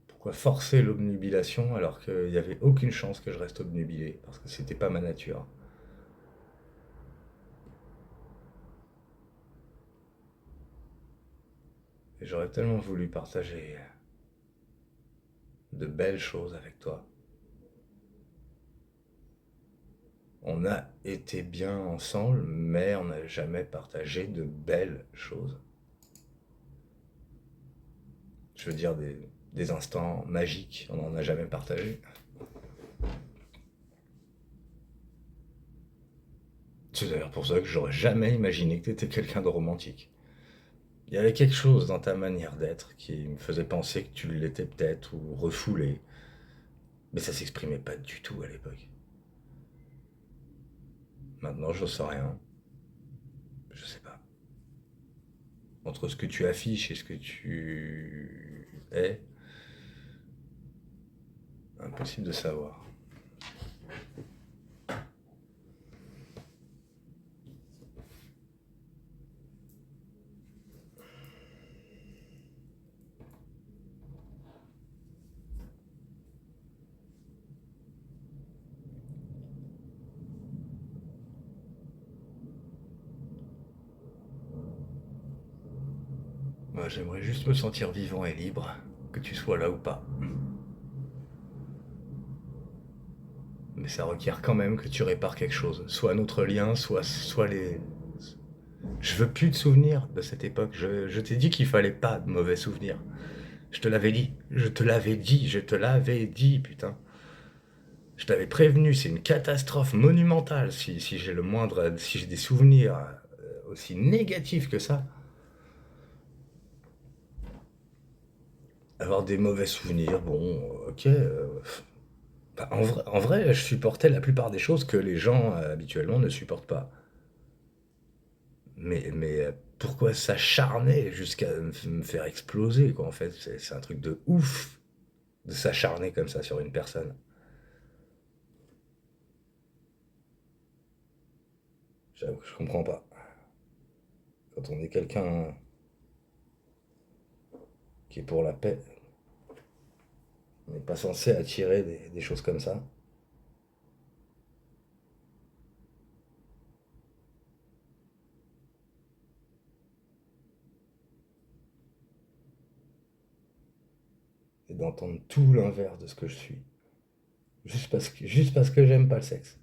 S2: Pourquoi forcer l'obnubilation alors qu'il n'y avait aucune chance que je reste obnubilé, parce que c'était pas ma nature. Et j'aurais tellement voulu partager de belles choses avec toi. On a été bien ensemble, mais on n'a jamais partagé de belles choses. Je veux dire, des instants magiques, on n'en a jamais partagé. C'est d'ailleurs pour ça que j'aurais jamais imaginé que tu étais quelqu'un de romantique. Il y avait quelque chose dans ta manière d'être qui me faisait penser que tu l'étais peut-être ou refoulé, mais ça s'exprimait pas du tout à l'époque. Maintenant, je sais rien. Je sais pas. Entre ce que tu affiches et ce que tu es, impossible de savoir. Moi, j'aimerais juste me sentir vivant et libre, que tu sois là ou pas. Mais ça requiert quand même que tu répares quelque chose. Soit notre lien, soit les... Je veux plus de souvenirs de cette époque. Je t'ai dit qu'il fallait pas de mauvais souvenirs. Je te l'avais dit. Je te l'avais dit. Je te l'avais dit, putain. Je t'avais prévenu, c'est une catastrophe monumentale si j'ai le moindre... Si j'ai des souvenirs aussi négatifs que ça. Avoir des mauvais souvenirs, bon, ok. Bah, en vrai, je supportais la plupart des choses que les gens habituellement ne supportent pas. Mais pourquoi s'acharner jusqu'à me faire exploser, quoi, en fait? C'est un truc de ouf de s'acharner comme ça sur une personne. J'avoue que je comprends pas. Quand on est quelqu'un qui est pour la paix, on n'est pas censé attirer des choses comme ça. Et d'entendre tout l'inverse de ce que je suis. Juste parce que j'aime pas le sexe.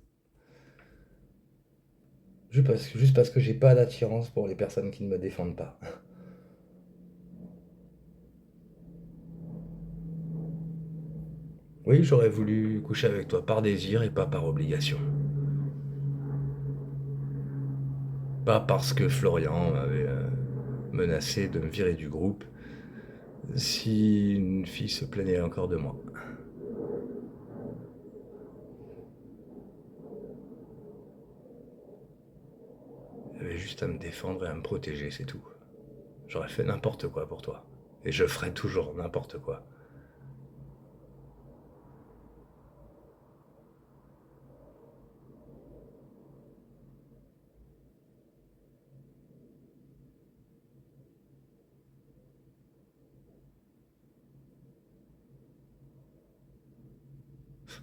S2: Juste parce que j'ai pas d'attirance pour les personnes qui ne me défendent pas. Oui, j'aurais voulu coucher avec toi par désir et pas par obligation. Pas parce que Florian m'avait menacé de me virer du groupe si une fille se plaignait encore de moi. Il y avait juste à me défendre et à me protéger, c'est tout. J'aurais fait n'importe quoi pour toi. Et je ferai toujours n'importe quoi.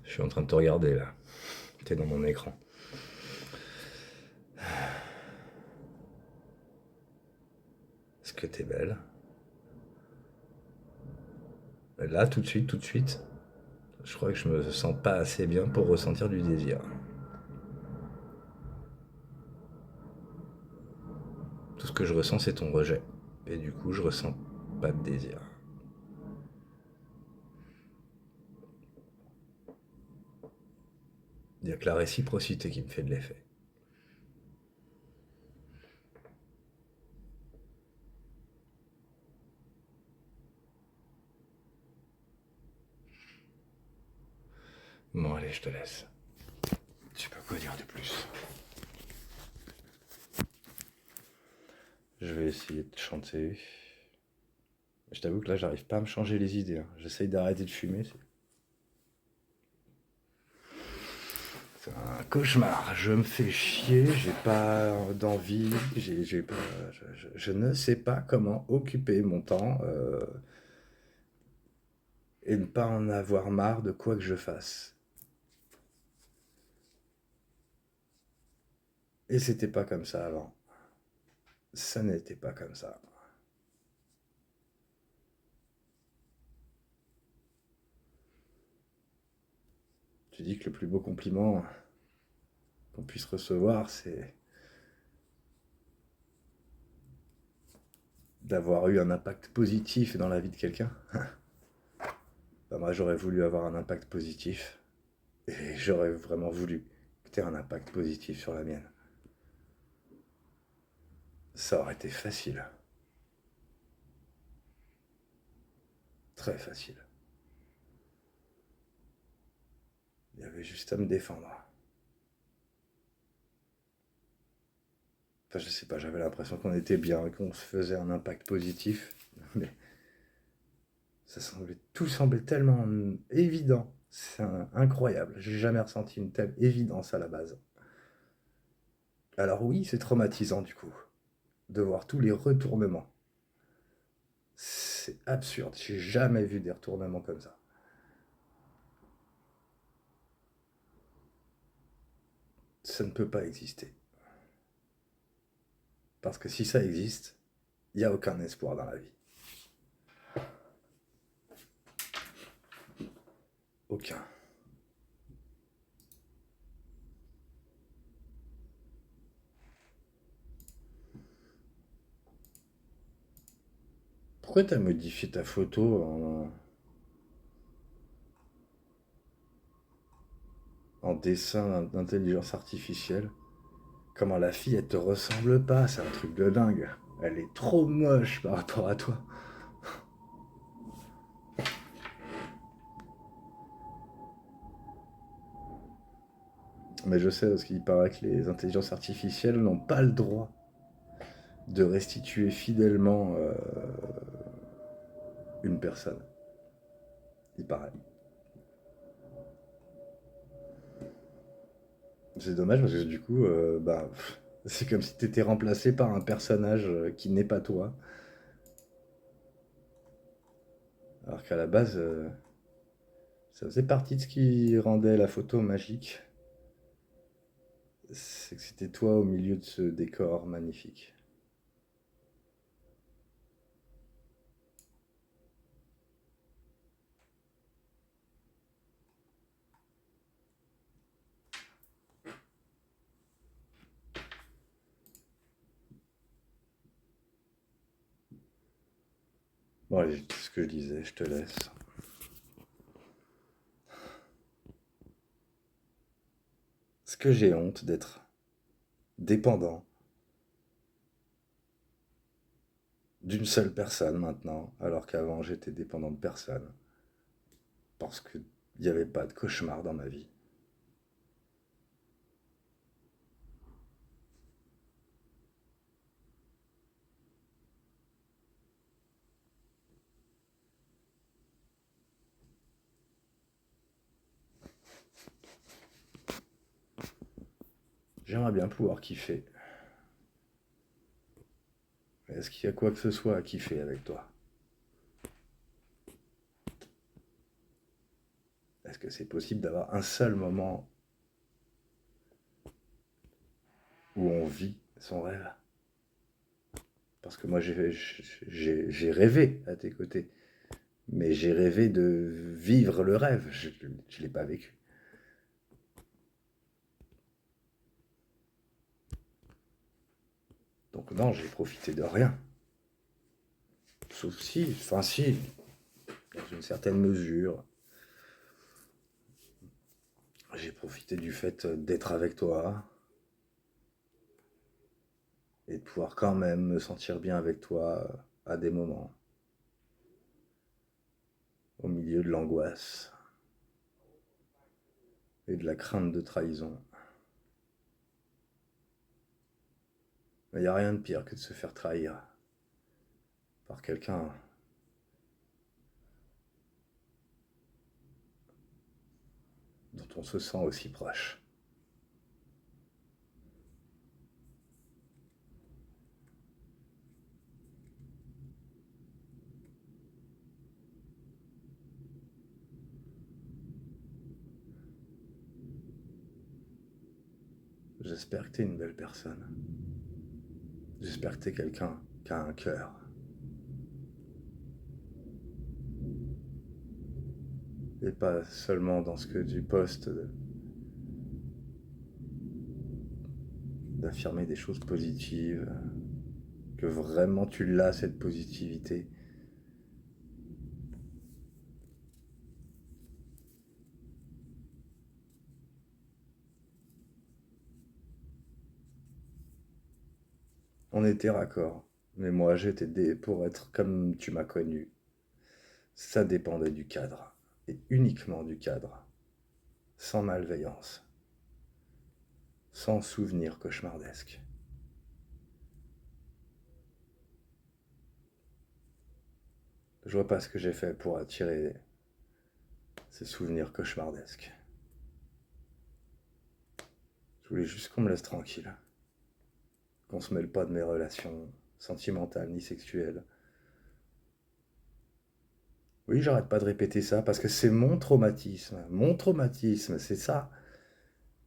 S2: Je suis en train de te regarder là. T'es dans mon écran. Est-ce que t'es belle? Là, tout de suite, je crois que je me sens pas assez bien pour ressentir du désir. Tout ce que je ressens, c'est ton rejet. Et du coup, je ressens pas de désir. Il n'y a que la réciprocité qui me fait de l'effet. Bon, allez, je te laisse. Tu peux quoi dire de plus? Je vais essayer de chanter. Je t'avoue que là, j'arrive pas à me changer les idées, hein. J'essaye d'arrêter de fumer. C'est un cauchemar. Je me fais chier, j'ai pas d'envie, j'ai pas, je ne sais pas comment occuper mon temps et ne pas en avoir marre de quoi que je fasse. Et c'était pas comme ça avant. Ça n'était pas comme ça. Tu dis que le plus beau compliment qu'on puisse recevoir, c'est d'avoir eu un impact positif dans la vie de quelqu'un. Bah, moi, j'aurais voulu avoir un impact positif. Et j'aurais vraiment voulu que tu aies un impact positif sur la mienne. Ça aurait été facile. Très facile. Il y avait juste à me défendre. Enfin, je sais pas, j'avais l'impression qu'on était bien, qu'on se faisait un impact positif. Mais tout semblait tellement évident. C'est incroyable. J'ai jamais ressenti une telle évidence à la base. Alors oui, c'est traumatisant du coup, de voir tous les retournements. C'est absurde, j'ai jamais vu des retournements comme ça. Ça ne peut pas exister. Parce que si ça existe, il n'y a aucun espoir dans la vie. Aucun. Pourquoi t'as modifié ta photo en dessin d'intelligence artificielle? Comment la fille, elle te ressemble pas, c'est un truc de dingue. Elle est trop moche par rapport à toi. Mais je sais, parce qu'il paraît que les intelligences artificielles n'ont pas le droit de restituer fidèlement une personne. Il paraît. C'est dommage parce que du coup, bah, c'est comme si t'étais remplacé par un personnage qui n'est pas toi. Alors qu'à la base, ça faisait partie de ce qui rendait la photo magique. C'est que c'était toi au milieu de ce décor magnifique. Bon, allez, c'est ce que je disais, je te laisse. Est-ce que j'ai honte d'être dépendant d'une seule personne maintenant, alors qu'avant j'étais dépendant de personne, parce qu'il n'y avait pas de cauchemar dans ma vie. J'aimerais bien pouvoir kiffer. Est-ce qu'il y a quoi que ce soit à kiffer avec toi? Est-ce que c'est possible d'avoir un seul moment où on vit son rêve? Parce que moi, j'ai rêvé à tes côtés. Mais j'ai rêvé de vivre le rêve. Je ne l'ai pas vécu. Donc non, j'ai profité de rien. Sauf si, enfin si, dans une certaine mesure, j'ai profité du fait d'être avec toi et de pouvoir quand même me sentir bien avec toi à des moments, au milieu de l'angoisse et de la crainte de trahison. Mais il n'y a rien de pire que de se faire trahir par quelqu'un dont on se sent aussi proche. J'espère que tu es une belle personne. J'espère que tu es quelqu'un qui a un cœur. Et pas seulement dans ce que tu postes d'affirmer des choses positives, que vraiment tu l'as cette positivité. On était raccord, mais moi j'étais pour être comme tu m'as connu. Ça dépendait du cadre, et uniquement du cadre, sans malveillance, sans souvenir cauchemardesque. Je vois pas ce que j'ai fait pour attirer ces souvenirs cauchemardesques. Je voulais juste qu'on me laisse tranquille, qu'on se mêle pas de mes relations sentimentales ni sexuelles. Oui, j'arrête pas de répéter ça parce que c'est mon traumatisme. Mon traumatisme, c'est ça.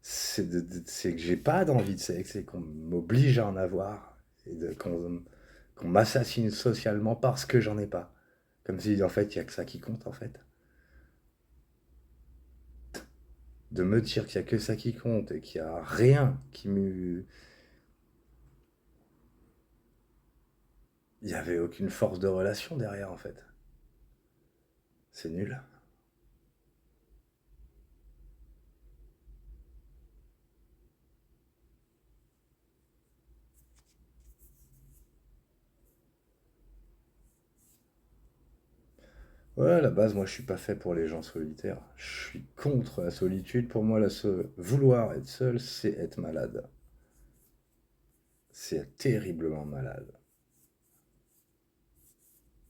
S2: C'est que j'ai pas d'envie de sexe et qu'on m'oblige à en avoir et qu'on m'assassine socialement parce que j'en ai pas. Comme si en fait il y a que ça qui compte en fait. De me dire qu'il y a que ça qui compte et qu'il y a rien qui me... Il y avait aucune force de relation derrière en fait. C'est nul. Ouais, à la base, moi, je suis pas fait pour les gens solitaires. Je suis contre la solitude. Pour moi, vouloir être seul, c'est être malade. C'est être terriblement malade.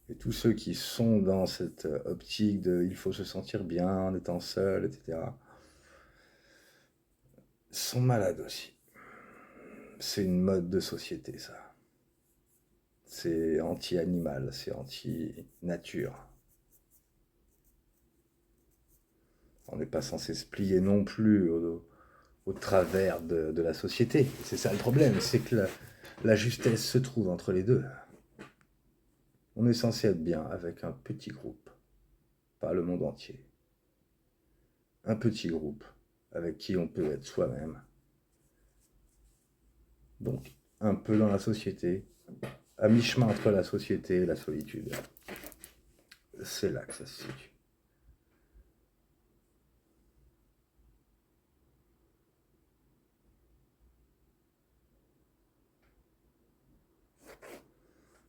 S2: Et tous ceux qui sont dans cette optique de il faut se sentir bien en étant seul, etc., sont malades aussi. C'est une mode de société, ça. C'est anti-animal, c'est anti-nature. On n'est pas censé se plier non plus au travers de la société. C'est ça le problème, c'est que la justesse se trouve entre les deux. On est censé être bien avec un petit groupe, pas le monde entier. Un petit groupe avec qui on peut être soi-même. Donc, un peu dans la société, à mi-chemin entre la société et la solitude. C'est là que ça se situe.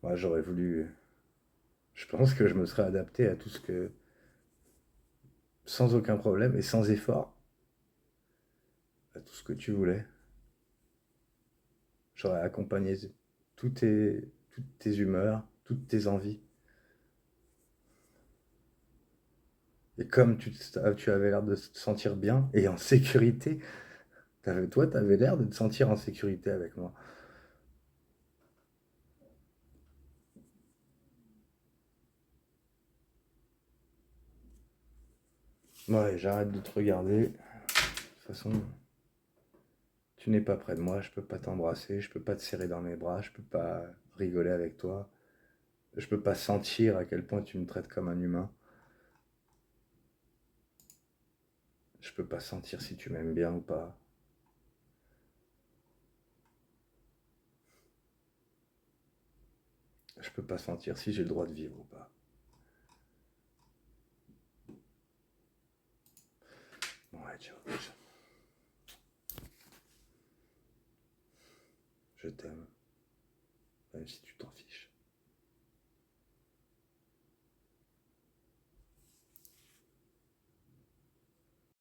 S2: Moi, j'aurais voulu... Je pense que je me serais adapté à tout ce que... Sans aucun problème et sans effort. À tout ce que tu voulais. J'aurais accompagné toutes tes humeurs, toutes tes envies. Et comme tu avais l'air de te sentir bien et en sécurité,
S1: Toi, t'avais l'air de te sentir en sécurité avec moi. Ouais, j'arrête de te regarder. De toute façon, tu n'es pas près de moi, je peux pas t'embrasser, je peux pas te serrer dans mes bras, je peux pas rigoler avec toi. Je peux pas sentir à quel point tu me traites comme un humain. Je peux pas sentir si tu m'aimes bien ou pas. Je peux pas sentir si j'ai le droit de vivre ou pas. Ouais, George. Je t'aime. Même si tu t'en fiches.